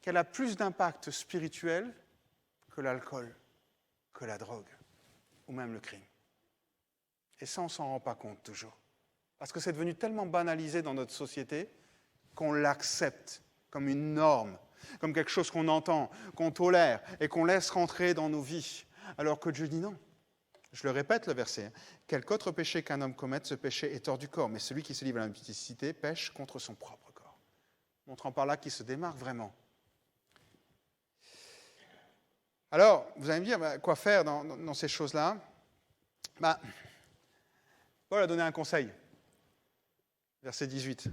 qu'elle a plus d'impact spirituel que l'alcool, que la drogue, ou même le crime. Et ça, on ne s'en rend pas compte toujours. Parce que c'est devenu tellement banalisé dans notre société qu'on l'accepte comme une norme, comme quelque chose qu'on entend, qu'on tolère et qu'on laisse rentrer dans nos vies. Alors que Dieu dit non. Je le répète, le verset. Quelque autre péché qu'un homme commette, ce péché est hors du corps. Mais celui qui se livre à l'impudicité pêche contre son propre corps. Montrant par là qu'il se démarque vraiment. Alors, vous allez me dire, quoi faire dans ces choses-là? Paul a donné un conseil. Verset 18.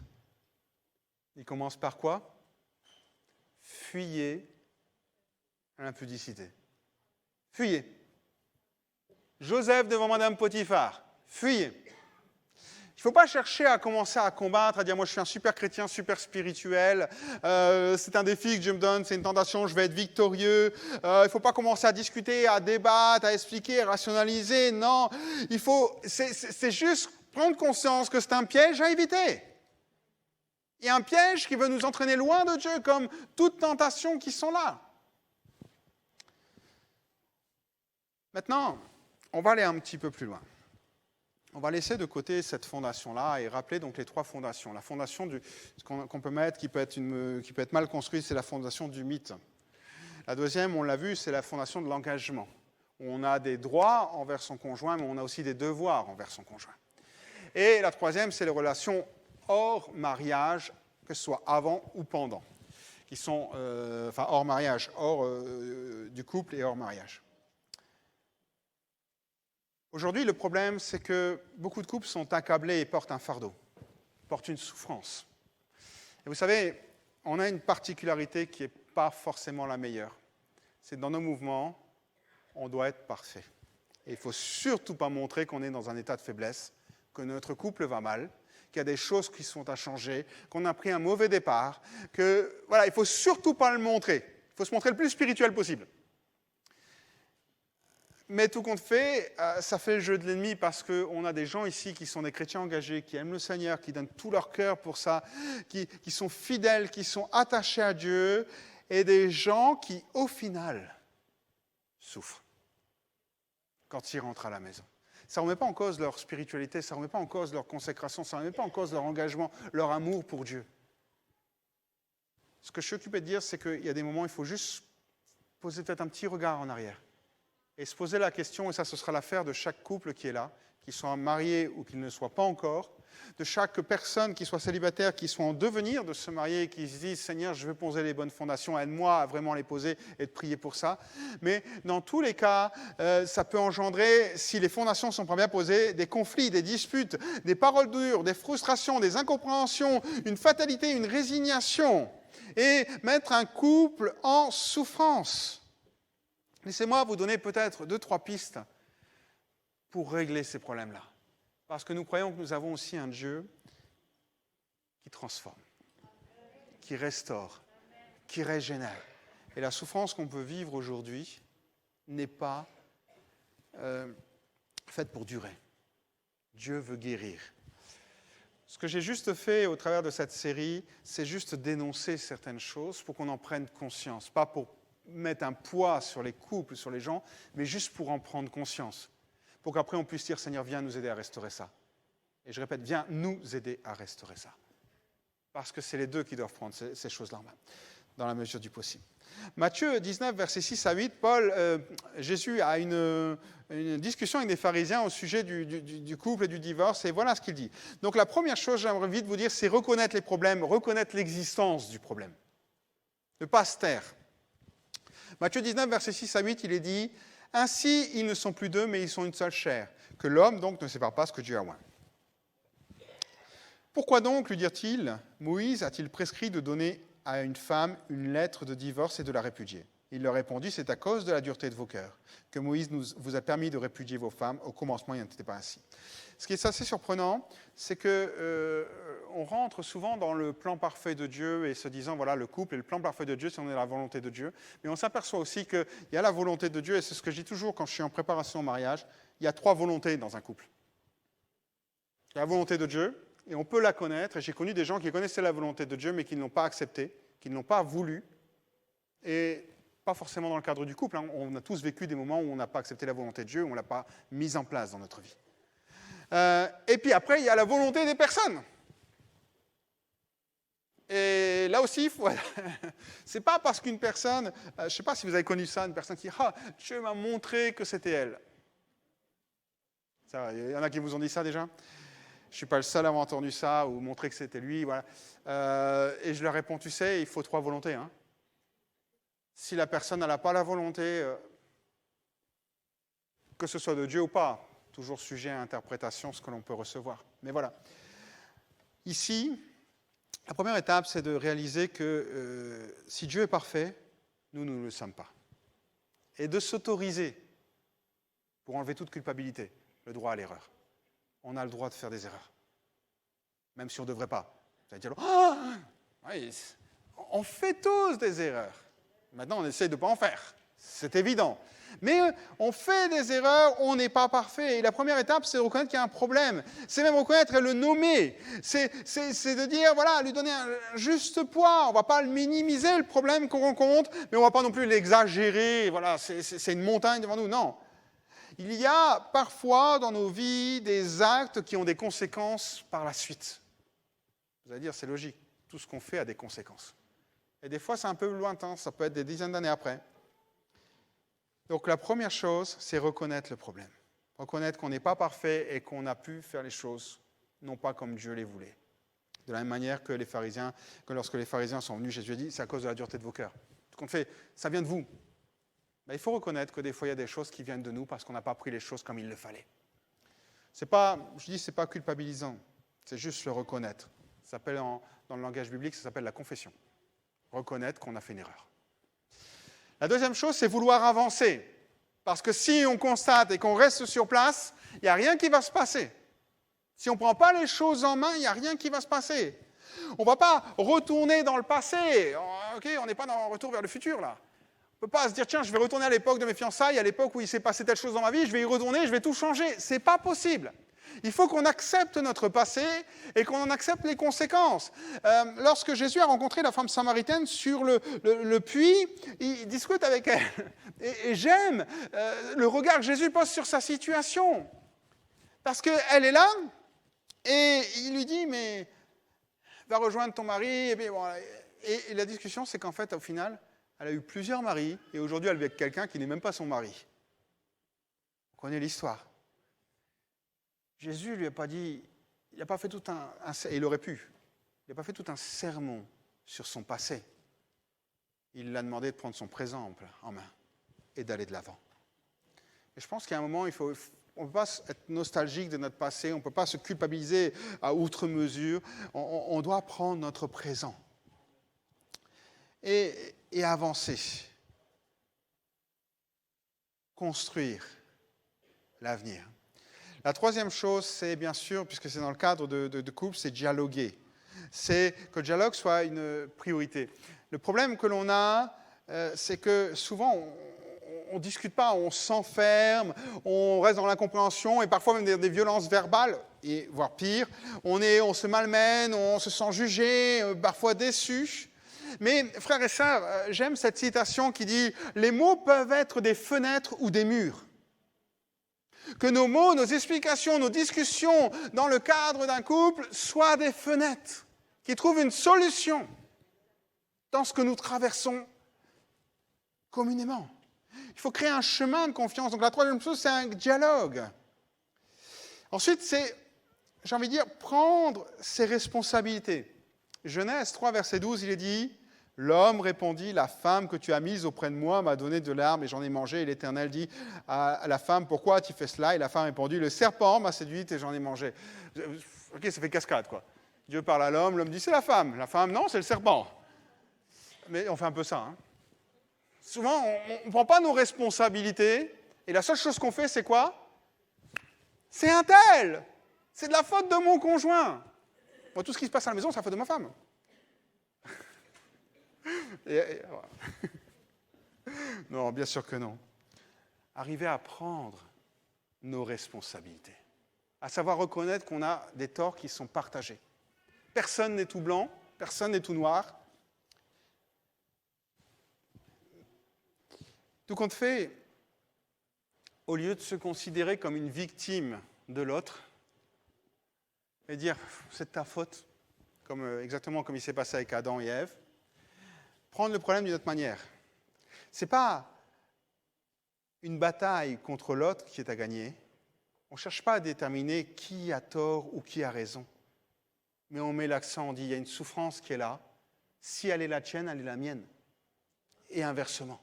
Il commence par quoi? Fuyez l'impudicité. Fuyez. Joseph devant Madame Potiphar. Fuyez. Il ne faut pas chercher à commencer à combattre, à dire moi je suis un super chrétien, super spirituel, c'est un défi que Dieu me donne, c'est une tentation, je vais être victorieux. Il ne faut pas commencer à discuter, à débattre, à expliquer, à rationaliser. Non, c'est juste prendre conscience que c'est un piège à éviter. Il y a un piège qui veut nous entraîner loin de Dieu, comme toutes tentations qui sont là. Maintenant, on va aller un petit peu plus loin. On va laisser de côté cette fondation-là et rappeler donc les trois fondations. La fondation qu'on peut mettre, qui peut être mal construite, c'est la fondation du mythe. La deuxième, on l'a vu, c'est la fondation de l'engagement. On a des droits envers son conjoint, mais on a aussi des devoirs envers son conjoint. Et la troisième, c'est les relations hors mariage, que ce soit avant ou pendant, qui sont, hors mariage, hors du couple et hors mariage. Aujourd'hui, le problème, c'est que beaucoup de couples sont accablés et portent un fardeau, portent une souffrance. Et vous savez, on a une particularité qui n'est pas forcément la meilleure. C'est dans nos mouvements, on doit être parfait. Et il ne faut surtout pas montrer qu'on est dans un état de faiblesse, que notre couple va mal, qu'il y a des choses qui sont à changer, qu'on a pris un mauvais départ, que voilà, il ne faut surtout pas le montrer. Il faut se montrer le plus spirituel possible. Mais tout compte fait, ça fait le jeu de l'ennemi parce qu'on a des gens ici qui sont des chrétiens engagés, qui aiment le Seigneur, qui donnent tout leur cœur pour ça, qui sont fidèles, qui sont attachés à Dieu, et des gens qui, au final, souffrent quand ils rentrent à la maison. Ça ne remet pas en cause leur spiritualité, ça ne remet pas en cause leur consécration, ça ne remet pas en cause leur engagement, leur amour pour Dieu. Ce que je suis occupé de dire, c'est qu'il y a des moments où il faut juste poser peut-être un petit regard en arrière et se poser la question, et ça ce sera l'affaire de chaque couple qui est là, qu'ils soient mariés ou qu'ils ne soient pas encore, de chaque personne qui soit célibataire, qui soit en devenir de se marier, qui se dise « Seigneur, je veux poser les bonnes fondations, aide-moi à vraiment les poser et de prier pour ça ». Mais dans tous les cas, ça peut engendrer, si les fondations ne sont pas bien posées, des conflits, des disputes, des paroles dures, des frustrations, des incompréhensions, une fatalité, une résignation, et mettre un couple en souffrance. Laissez-moi vous donner peut-être 2-3 pistes pour régler ces problèmes-là. Parce que nous croyons que nous avons aussi un Dieu qui transforme, qui restaure, qui régénère. Et la souffrance qu'on peut vivre aujourd'hui n'est pas faite pour durer. Dieu veut guérir. Ce que j'ai juste fait au travers de cette série, c'est juste dénoncer certaines choses pour qu'on en prenne conscience. Pas pour mettre un poids sur les couples, sur les gens, mais juste pour en prendre conscience. Pour qu'après on puisse dire, Seigneur, viens nous aider à restaurer ça. Et je répète, viens nous aider à restaurer ça. Parce que c'est les deux qui doivent prendre ces choses-là en main, dans la mesure du possible. Matthieu 19, versets 6 à 8, Jésus a une discussion avec des pharisiens au sujet du couple et du divorce, et voilà ce qu'il dit. Donc la première chose, j'aimerais vite vous dire, c'est reconnaître les problèmes, reconnaître l'existence du problème. Ne pas se taire. Matthieu 19, versets 6 à 8, il est dit « Ainsi, ils ne sont plus deux, mais ils sont une seule chair, que l'homme donc ne sépare pas ce que Dieu a oint. » Pourquoi donc, lui dirent-ils, Moïse a-t-il prescrit de donner à une femme une lettre de divorce et de la répudier? Il leur répondit, c'est à cause de la dureté de vos cœurs que Moïse vous a permis de répudier vos femmes. Au commencement, il n'était pas ainsi. Ce qui est assez surprenant, c'est qu'on rentre souvent dans le plan parfait de Dieu et se disant, voilà, le couple est le plan parfait de Dieu si on est la volonté de Dieu. Mais on s'aperçoit aussi qu'il y a la volonté de Dieu, et c'est ce que je dis toujours quand je suis en préparation au mariage, il y a 3 volontés dans un couple. Il y a la volonté de Dieu, et on peut la connaître, et j'ai connu des gens qui connaissaient la volonté de Dieu, mais qui ne l'ont pas acceptée, qui ne l'ont pas voulu, et pas forcément dans le cadre du couple. Hein. On a tous vécu des moments où on n'a pas accepté la volonté de Dieu, où on ne l'a pas mise en place dans notre vie. Et puis après, il y a la volonté des personnes. Et là aussi, c'est pas parce qu'une personne, je ne sais pas si vous avez connu ça, une personne qui dit « Ah, Dieu m'a montré que c'était elle ». Il y en a qui vous ont dit ça déjà ? Je ne suis pas le seul à avoir entendu ça, ou montrer que c'était lui. Voilà. Et je leur réponds, tu sais, il faut 3 volontés. Hein. Si la personne n'a pas la volonté, que ce soit de Dieu ou pas, toujours sujet à interprétation, ce que l'on peut recevoir. Mais voilà. Ici, la première étape, c'est de réaliser que si Dieu est parfait, nous ne le sommes pas. Et de s'autoriser, pour enlever toute culpabilité, le droit à l'erreur. On a le droit de faire des erreurs, même si on ne devrait pas. Vous allez dire, oh, oui, on fait tous des erreurs. Maintenant, on essaie de ne pas en faire, c'est évident. Mais on fait des erreurs, on n'est pas parfait. Et la première étape, c'est de reconnaître qu'il y a un problème. C'est même reconnaître et le nommer. C'est de dire, voilà, lui donner un juste poids. On ne va pas le minimiser, le problème qu'on rencontre, mais on ne va pas non plus l'exagérer. Voilà, c'est une montagne devant nous. Non. Il y a parfois dans nos vies des actes qui ont des conséquences par la suite. Vous allez dire, c'est logique, tout ce qu'on fait a des conséquences. Et des fois, c'est un peu lointain, ça peut être des dizaines d'années après. Donc la première chose, c'est reconnaître le problème. Reconnaître qu'on n'est pas parfait et qu'on a pu faire les choses, non pas comme Dieu les voulait. De la même manière que lorsque les pharisiens sont venus, Jésus a dit, c'est à cause de la dureté de vos cœurs. Tout qu'on fait, ça vient de vous. Ben, il faut reconnaître que des fois, il y a des choses qui viennent de nous parce qu'on n'a pas pris les choses comme il le fallait. C'est pas culpabilisant, c'est juste le reconnaître. Ça s'appelle dans le langage biblique, ça s'appelle la confession. reconnaître qu'on a fait une erreur. La deuxième chose, c'est vouloir avancer. Parce que si on constate et qu'on reste sur place, il n'y a rien qui va se passer. Si on ne prend pas les choses en main, il n'y a rien qui va se passer. On ne va pas retourner dans le passé. Ok, on n'est pas dans un retour vers le futur, là. On ne peut pas se dire, tiens, je vais retourner à l'époque de mes fiançailles, à l'époque où il s'est passé telle chose dans ma vie, je vais y retourner, je vais tout changer. Ce n'est pas possible. Il faut qu'on accepte notre passé et qu'on en accepte les conséquences. Lorsque Jésus a rencontré la femme samaritaine sur le puits, il discute avec elle. Et j'aime le regard que Jésus pose sur sa situation. Parce qu'elle est là, et il lui dit, mais va rejoindre ton mari. Et la discussion, c'est qu'en fait, au final, elle a eu plusieurs maris, et aujourd'hui, elle vit avec quelqu'un qui n'est même pas son mari. On connaît l'histoire. Jésus ne lui a pas dit, il n'a pas fait tout et il aurait pu, il n'a pas fait tout un sermon sur son passé. Il l'a demandé de prendre son présent en main et d'aller de l'avant. Et je pense qu'à un moment, on ne peut pas être nostalgique de notre passé, on ne peut pas se culpabiliser à outre mesure, on doit prendre notre présent et avancer, construire l'avenir. La troisième chose, c'est bien sûr, puisque c'est dans le cadre de couple, c'est dialoguer. C'est que le dialogue soit une priorité. Le problème que l'on a, c'est que souvent, on ne discute pas, on s'enferme, on reste dans l'incompréhension et parfois même des violences verbales, et voire pire. On se malmène, on se sent jugé, parfois déçu. Mais frères et sœurs, j'aime cette citation qui dit « Les mots peuvent être des fenêtres ou des murs ». Que nos mots, nos explications, nos discussions dans le cadre d'un couple soient des fenêtres qui trouvent une solution dans ce que nous traversons communément. Il faut créer un chemin de confiance. Donc la troisième chose, c'est un dialogue. Ensuite, c'est, j'ai envie de dire, prendre ses responsabilités. Genèse 3, verset 12, il est dit « L'homme répondit, la femme que tu as mise auprès de moi m'a donné de l'herbe et j'en ai mangé. Et l'Éternel dit à la femme, pourquoi as-tu fait cela ? Et la femme répondit, le serpent m'a séduite et j'en ai mangé. » Ok, ça fait cascade, quoi. Dieu parle à l'homme dit, c'est la femme. La femme, non, c'est le serpent. Mais on fait un peu ça. Hein. Souvent, on ne prend pas nos responsabilités et la seule chose qu'on fait, c'est quoi ? C'est un tel. C'est de la faute de mon conjoint. Moi, tout ce qui se passe à la maison, c'est la faute de ma femme. Voilà. Non, bien sûr que non. Arriver à prendre nos responsabilités, à savoir reconnaître qu'on a des torts qui sont partagés. Personne n'est tout blanc, personne n'est tout noir. Tout compte fait, au lieu de se considérer comme une victime de l'autre et dire c'est de ta faute, exactement comme il s'est passé avec Adam et Ève, prendre le problème d'une autre manière. Ce n'est pas une bataille contre l'autre qui est à gagner. On ne cherche pas à déterminer qui a tort ou qui a raison. Mais on met l'accent, on dit, il y a une souffrance qui est là. Si elle est la tienne, elle est la mienne. Et inversement.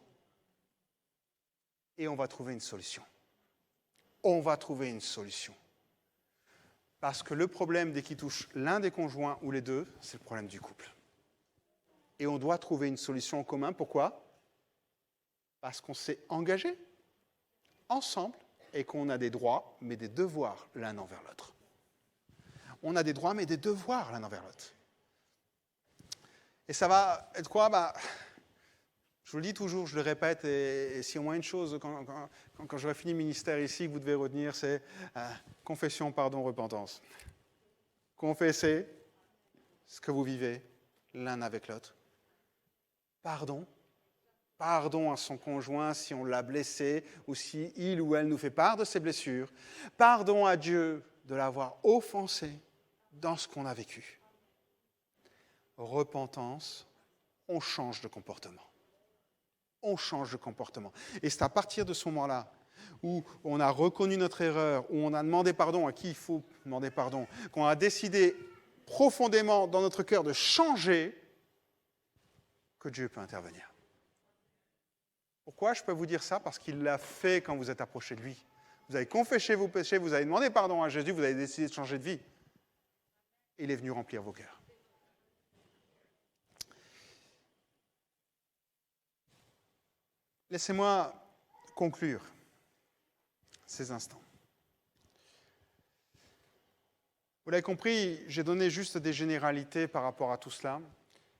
Et on va trouver une solution. On va trouver une solution. Parce que le problème, dès qu'il touche l'un des conjoints ou les deux, c'est le problème du couple. Et on doit trouver une solution en commun. Pourquoi ? Parce qu'on s'est engagé ensemble et qu'on a des droits, mais des devoirs l'un envers l'autre. On a des droits, mais des devoirs l'un envers l'autre. Et ça va être quoi ? Je vous le dis toujours, je le répète, et s'il y a au moins une chose, quand j'aurai fini le ministère ici, que vous devez retenir, c'est confession, pardon, repentance. Confessez ce que vous vivez l'un avec l'autre. Pardon à son conjoint si on l'a blessé ou si il ou elle nous fait part de ses blessures. Pardon à Dieu de l'avoir offensé dans ce qu'on a vécu. Repentance, on change de comportement. On change de comportement. Et c'est à partir de ce moment-là où on a reconnu notre erreur, où on a demandé pardon à qui il faut demander pardon, qu'on a décidé profondément dans notre cœur de changer, que Dieu peut intervenir. Pourquoi je peux vous dire ça ? Parce qu'il l'a fait quand vous êtes approché de lui. Vous avez confessé vos péchés, vous avez demandé pardon à Jésus, vous avez décidé de changer de vie. Il est venu remplir vos cœurs. Laissez-moi conclure ces instants. Vous l'avez compris, j'ai donné juste des généralités par rapport à tout cela.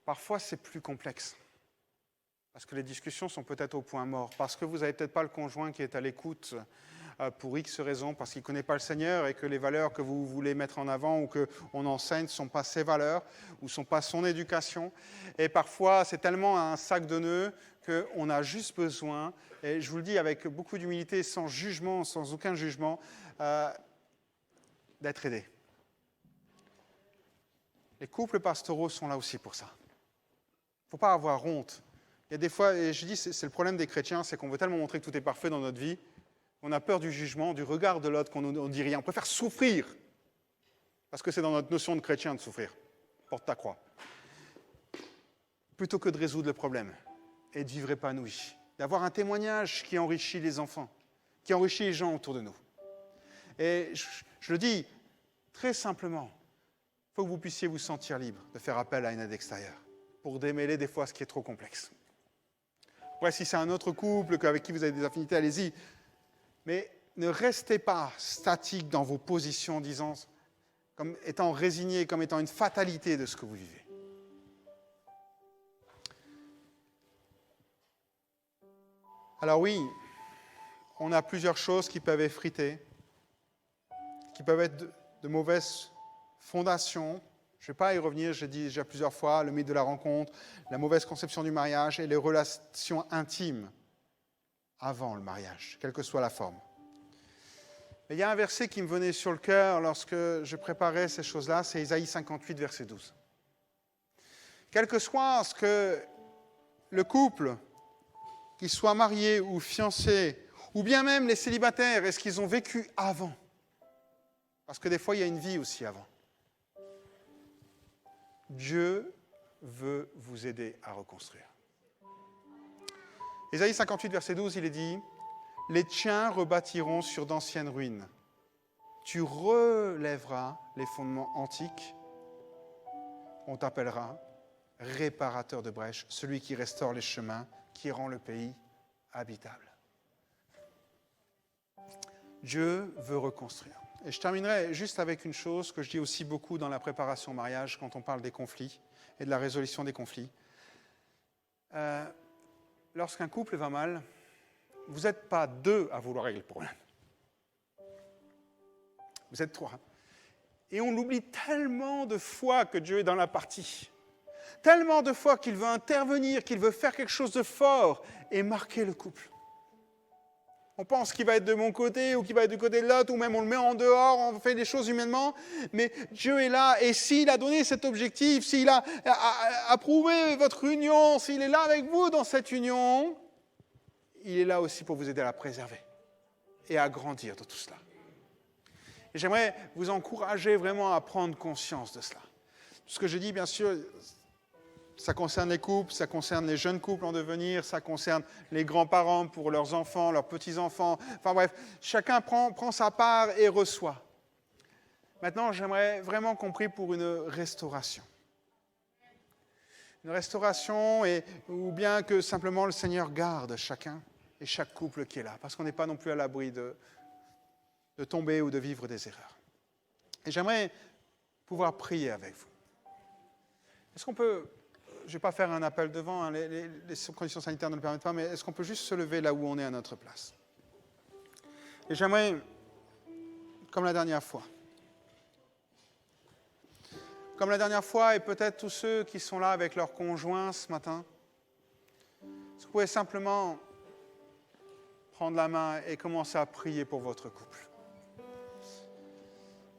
Parfois, c'est plus complexe. Parce que les discussions sont peut-être au point mort. Parce que vous n'avez peut-être pas le conjoint qui est à l'écoute pour X raisons, parce qu'il ne connaît pas le Seigneur et que les valeurs que vous voulez mettre en avant ou qu'on enseigne ne sont pas ses valeurs ou ne sont pas son éducation. Et parfois, c'est tellement un sac de nœuds qu'on a juste besoin, et je vous le dis avec beaucoup d'humilité, sans jugement, sans aucun jugement, d'être aidé. Les couples pastoraux sont là aussi pour ça. Il ne faut pas avoir honte. Il y a des fois, et je dis, c'est le problème des chrétiens, c'est qu'on veut tellement montrer que tout est parfait dans notre vie, on a peur du jugement, du regard de l'autre, qu'on ne dit rien. On préfère souffrir, parce que c'est dans notre notion de chrétien de souffrir. Porte ta croix. Plutôt que de résoudre le problème et de vivre épanoui. D'avoir un témoignage qui enrichit les enfants, qui enrichit les gens autour de nous. Et je le dis très simplement, il faut que vous puissiez vous sentir libre de faire appel à une aide extérieure pour démêler des fois ce qui est trop complexe. Ouais, si c'est un autre couple avec qui vous avez des affinités, allez-y. Mais ne restez pas statique dans vos positions, disant, comme étant résigné, comme étant une fatalité de ce que vous vivez. Alors oui, on a plusieurs choses qui peuvent effriter, qui peuvent être de mauvaises fondations. Je ne vais pas y revenir, j'ai dit déjà plusieurs fois, le mythe de la rencontre, la mauvaise conception du mariage et les relations intimes avant le mariage, quelle que soit la forme. Mais il y a un verset qui me venait sur le cœur lorsque je préparais ces choses-là, c'est Isaïe 58, verset 12. Quel que soit ce que le couple, qu'il soit marié ou fiancé, ou bien même les célibataires, est-ce qu'ils ont vécu avant? Parce que des fois, il y a une vie aussi avant. Dieu veut vous aider à reconstruire. Ésaïe 58, verset 12, il est dit « Les tiens rebâtiront sur d'anciennes ruines. Tu relèveras les fondements antiques. On t'appellera réparateur de brèches, celui qui restaure les chemins, qui rend le pays habitable. » Dieu veut reconstruire. Et je terminerai juste avec une chose que je dis aussi beaucoup dans la préparation au mariage quand on parle des conflits et de la résolution des conflits. Lorsqu'un couple va mal, vous n'êtes pas deux à vouloir régler le problème. Vous êtes trois. Et on l'oublie tellement de fois que Dieu est dans la partie. Tellement de fois qu'il veut intervenir, qu'il veut faire quelque chose de fort et marquer le couple. On pense qu'il va être de mon côté ou qu'il va être du côté de l'autre, ou même on le met en dehors, on fait des choses humainement, mais Dieu est là, et s'il a donné cet objectif, s'il a approuvé votre union, s'il est là avec vous dans cette union, il est là aussi pour vous aider à la préserver et à grandir de tout cela. Et j'aimerais vous encourager vraiment à prendre conscience de cela. Ce que je dis, bien sûr, ça concerne les couples, ça concerne les jeunes couples en devenir, ça concerne les grands-parents pour leurs enfants, leurs petits-enfants. Enfin bref, chacun prend sa part et reçoit. Maintenant, j'aimerais vraiment qu'on prie pour une restauration. Une restauration, ou bien que simplement le Seigneur garde chacun et chaque couple qui est là, parce qu'on n'est pas non plus à l'abri de tomber ou de vivre des erreurs. Et j'aimerais pouvoir prier avec vous. Est-ce qu'on peut... Je ne vais pas faire un appel devant, hein, les conditions sanitaires ne le permettent pas, mais est-ce qu'on peut juste se lever là où on est à notre place? Et j'aimerais, comme la dernière fois, et peut-être tous ceux qui sont là avec leurs conjoints ce matin, vous pouvez simplement prendre la main et commencer à prier pour votre couple.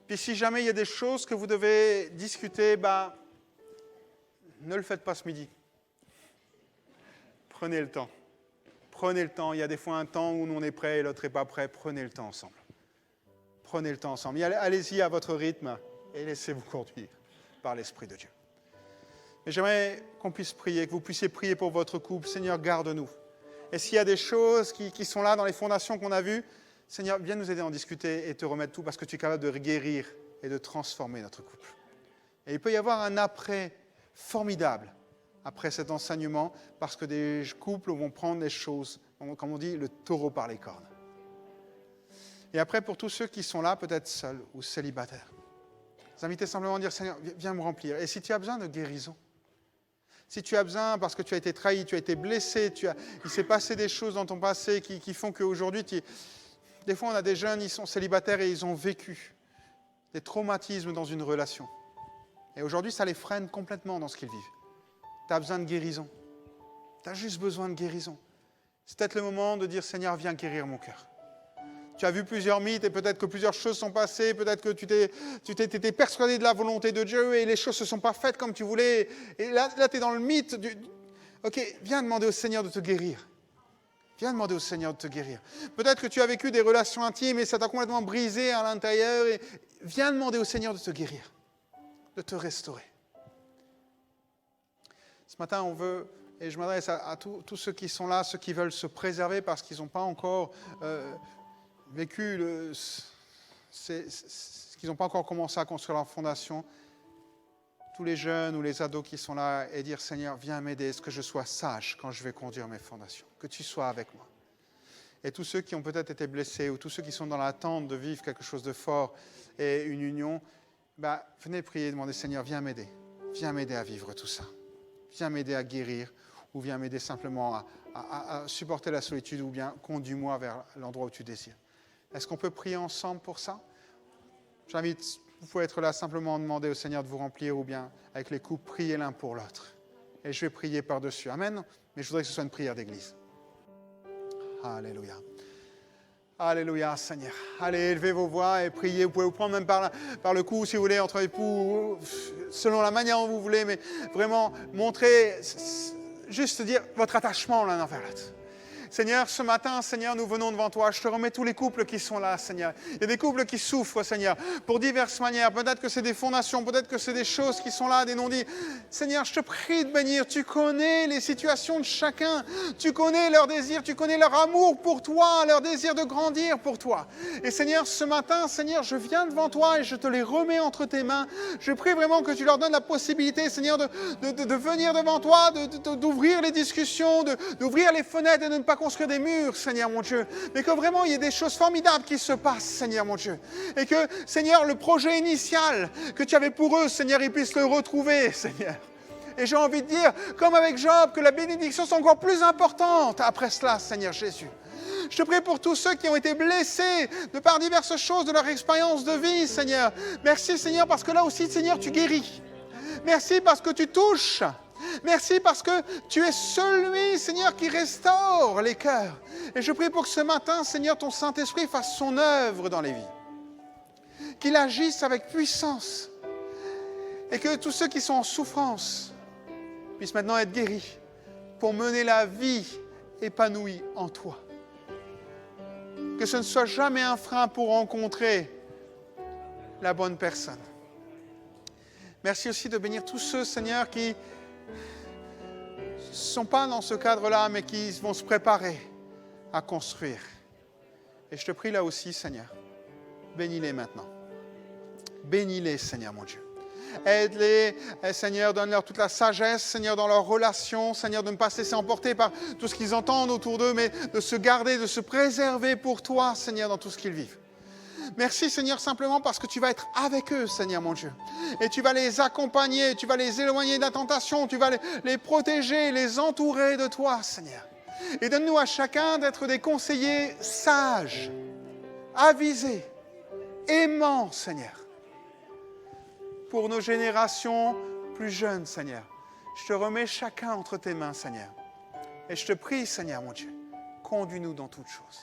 Puis si jamais il y a des choses que vous devez discuter, ne le faites pas ce midi. Prenez le temps. Prenez le temps. Il y a des fois un temps où on est prêt et l'autre n'est pas prêt. Prenez le temps ensemble. Prenez le temps ensemble. Allez-y à votre rythme et laissez-vous conduire par l'Esprit de Dieu. Et j'aimerais qu'on puisse prier, que vous puissiez prier pour votre couple. Seigneur, garde-nous. Et s'il y a des choses qui sont là dans les fondations qu'on a vues, Seigneur, viens nous aider à en discuter et te remettre tout parce que tu es capable de guérir et de transformer notre couple. Et il peut y avoir un après formidable après cet enseignement parce que des couples vont prendre les choses comme on dit, le taureau par les cornes. Et après, pour tous ceux qui sont là, peut-être seuls ou célibataires, vous invitez simplement à dire, Seigneur, viens me remplir. Et si tu as besoin de guérison, si tu as besoin, parce que tu as été trahi, tu as été blessé, il s'est passé des choses dans ton passé qui font qu'aujourd'hui, des fois on a des jeunes, ils sont célibataires et ils ont vécu des traumatismes dans une relation. Et aujourd'hui, ça les freine complètement dans ce qu'ils vivent. Tu as besoin de guérison. Tu as juste besoin de guérison. C'est peut-être le moment de dire, Seigneur, viens guérir mon cœur. Tu as vu plusieurs mythes et peut-être que plusieurs choses sont passées, peut-être que tu t'es persuadé de la volonté de Dieu et les choses ne se sont pas faites comme tu voulais. Et là tu es dans le mythe du... Ok, viens demander au Seigneur de te guérir. Viens demander au Seigneur de te guérir. Peut-être que tu as vécu des relations intimes et ça t'a complètement brisé à l'intérieur. Et viens demander au Seigneur de te guérir, de te restaurer. Ce matin, on veut... Et je m'adresse à tous ceux qui sont là, ceux qui veulent se préserver parce qu'ils n'ont pas encore vécu, qu'ils n'ont pas encore commencé à construire leur fondation. Tous les jeunes ou les ados qui sont là et dire, Seigneur, viens m'aider, est-ce que je sois sage quand je vais conduire mes fondations, que tu sois avec moi. Et tous ceux qui ont peut-être été blessés ou tous ceux qui sont dans l'attente de vivre quelque chose de fort et une union, venez prier et demander, Seigneur, viens m'aider à vivre tout ça. Viens m'aider à guérir ou viens m'aider simplement à supporter la solitude ou bien conduis-moi vers l'endroit où tu désires. Est-ce qu'on peut prier ensemble pour ça? J'invite, vous pouvez être là simplement demander au Seigneur de vous remplir ou bien avec les coups, prier l'un pour l'autre. Et je vais prier par-dessus. Amen. Mais je voudrais que ce soit une prière d'église. Alléluia. Alléluia, Seigneur. Allez, élevez vos voix et priez. Vous pouvez vous prendre même par le cou, si vous voulez, entre époux, selon la manière dont vous voulez, mais vraiment montrer, juste dire votre attachement l'un envers l'autre. Seigneur, ce matin, Seigneur, nous venons devant toi. Je te remets tous les couples qui sont là, Seigneur. Il y a des couples qui souffrent, Seigneur, pour diverses manières. Peut-être que c'est des fondations, peut-être que c'est des choses qui sont là, des non-dits. Seigneur, je te prie de bénir. Tu connais les situations de chacun. Tu connais leurs désirs, tu connais leur amour pour toi, leur désir de grandir pour toi. Et Seigneur, ce matin, Seigneur, je viens devant toi et je te les remets entre tes mains. Je prie vraiment que tu leur donnes la possibilité, Seigneur, de venir devant toi, d'ouvrir les discussions, d'ouvrir les fenêtres et de ne pas construire des murs, Seigneur mon Dieu, mais que vraiment il y ait des choses formidables qui se passent, Seigneur mon Dieu, et que, Seigneur, le projet initial que tu avais pour eux, Seigneur, ils puissent le retrouver, Seigneur. Et j'ai envie de dire, comme avec Job, que la bénédiction soit encore plus importante après cela, Seigneur Jésus. Je te prie pour tous ceux qui ont été blessés de par diverses choses de leur expérience de vie, Seigneur. Merci, Seigneur, parce que là aussi, Seigneur, tu guéris. Merci parce que tu touches. Merci parce que tu es celui, Seigneur, qui restaure les cœurs. Et je prie pour que ce matin, Seigneur, ton Saint-Esprit fasse son œuvre dans les vies. Qu'il agisse avec puissance. Et que tous ceux qui sont en souffrance puissent maintenant être guéris pour mener la vie épanouie en toi. Que ce ne soit jamais un frein pour rencontrer la bonne personne. Merci aussi de bénir tous ceux, Seigneur, qui ne sont pas dans ce cadre-là, mais qui vont se préparer à construire. Et je te prie là aussi, Seigneur, bénis-les maintenant. Bénis-les, Seigneur mon Dieu. Aide-les, Seigneur, donne-leur toute la sagesse, Seigneur, dans leurs relations, Seigneur, de ne pas se laisser emporter par tout ce qu'ils entendent autour d'eux, mais de se garder, de se préserver pour toi, Seigneur, dans tout ce qu'ils vivent. Merci, Seigneur, simplement parce que tu vas être avec eux, Seigneur mon Dieu. Et tu vas les accompagner, tu vas les éloigner de la tentation, tu vas les protéger, les entourer de toi, Seigneur. Et donne-nous à chacun d'être des conseillers sages, avisés, aimants, Seigneur. Pour nos générations plus jeunes, Seigneur, je te remets chacun entre tes mains, Seigneur. Et je te prie, Seigneur mon Dieu, conduis-nous dans toutes choses.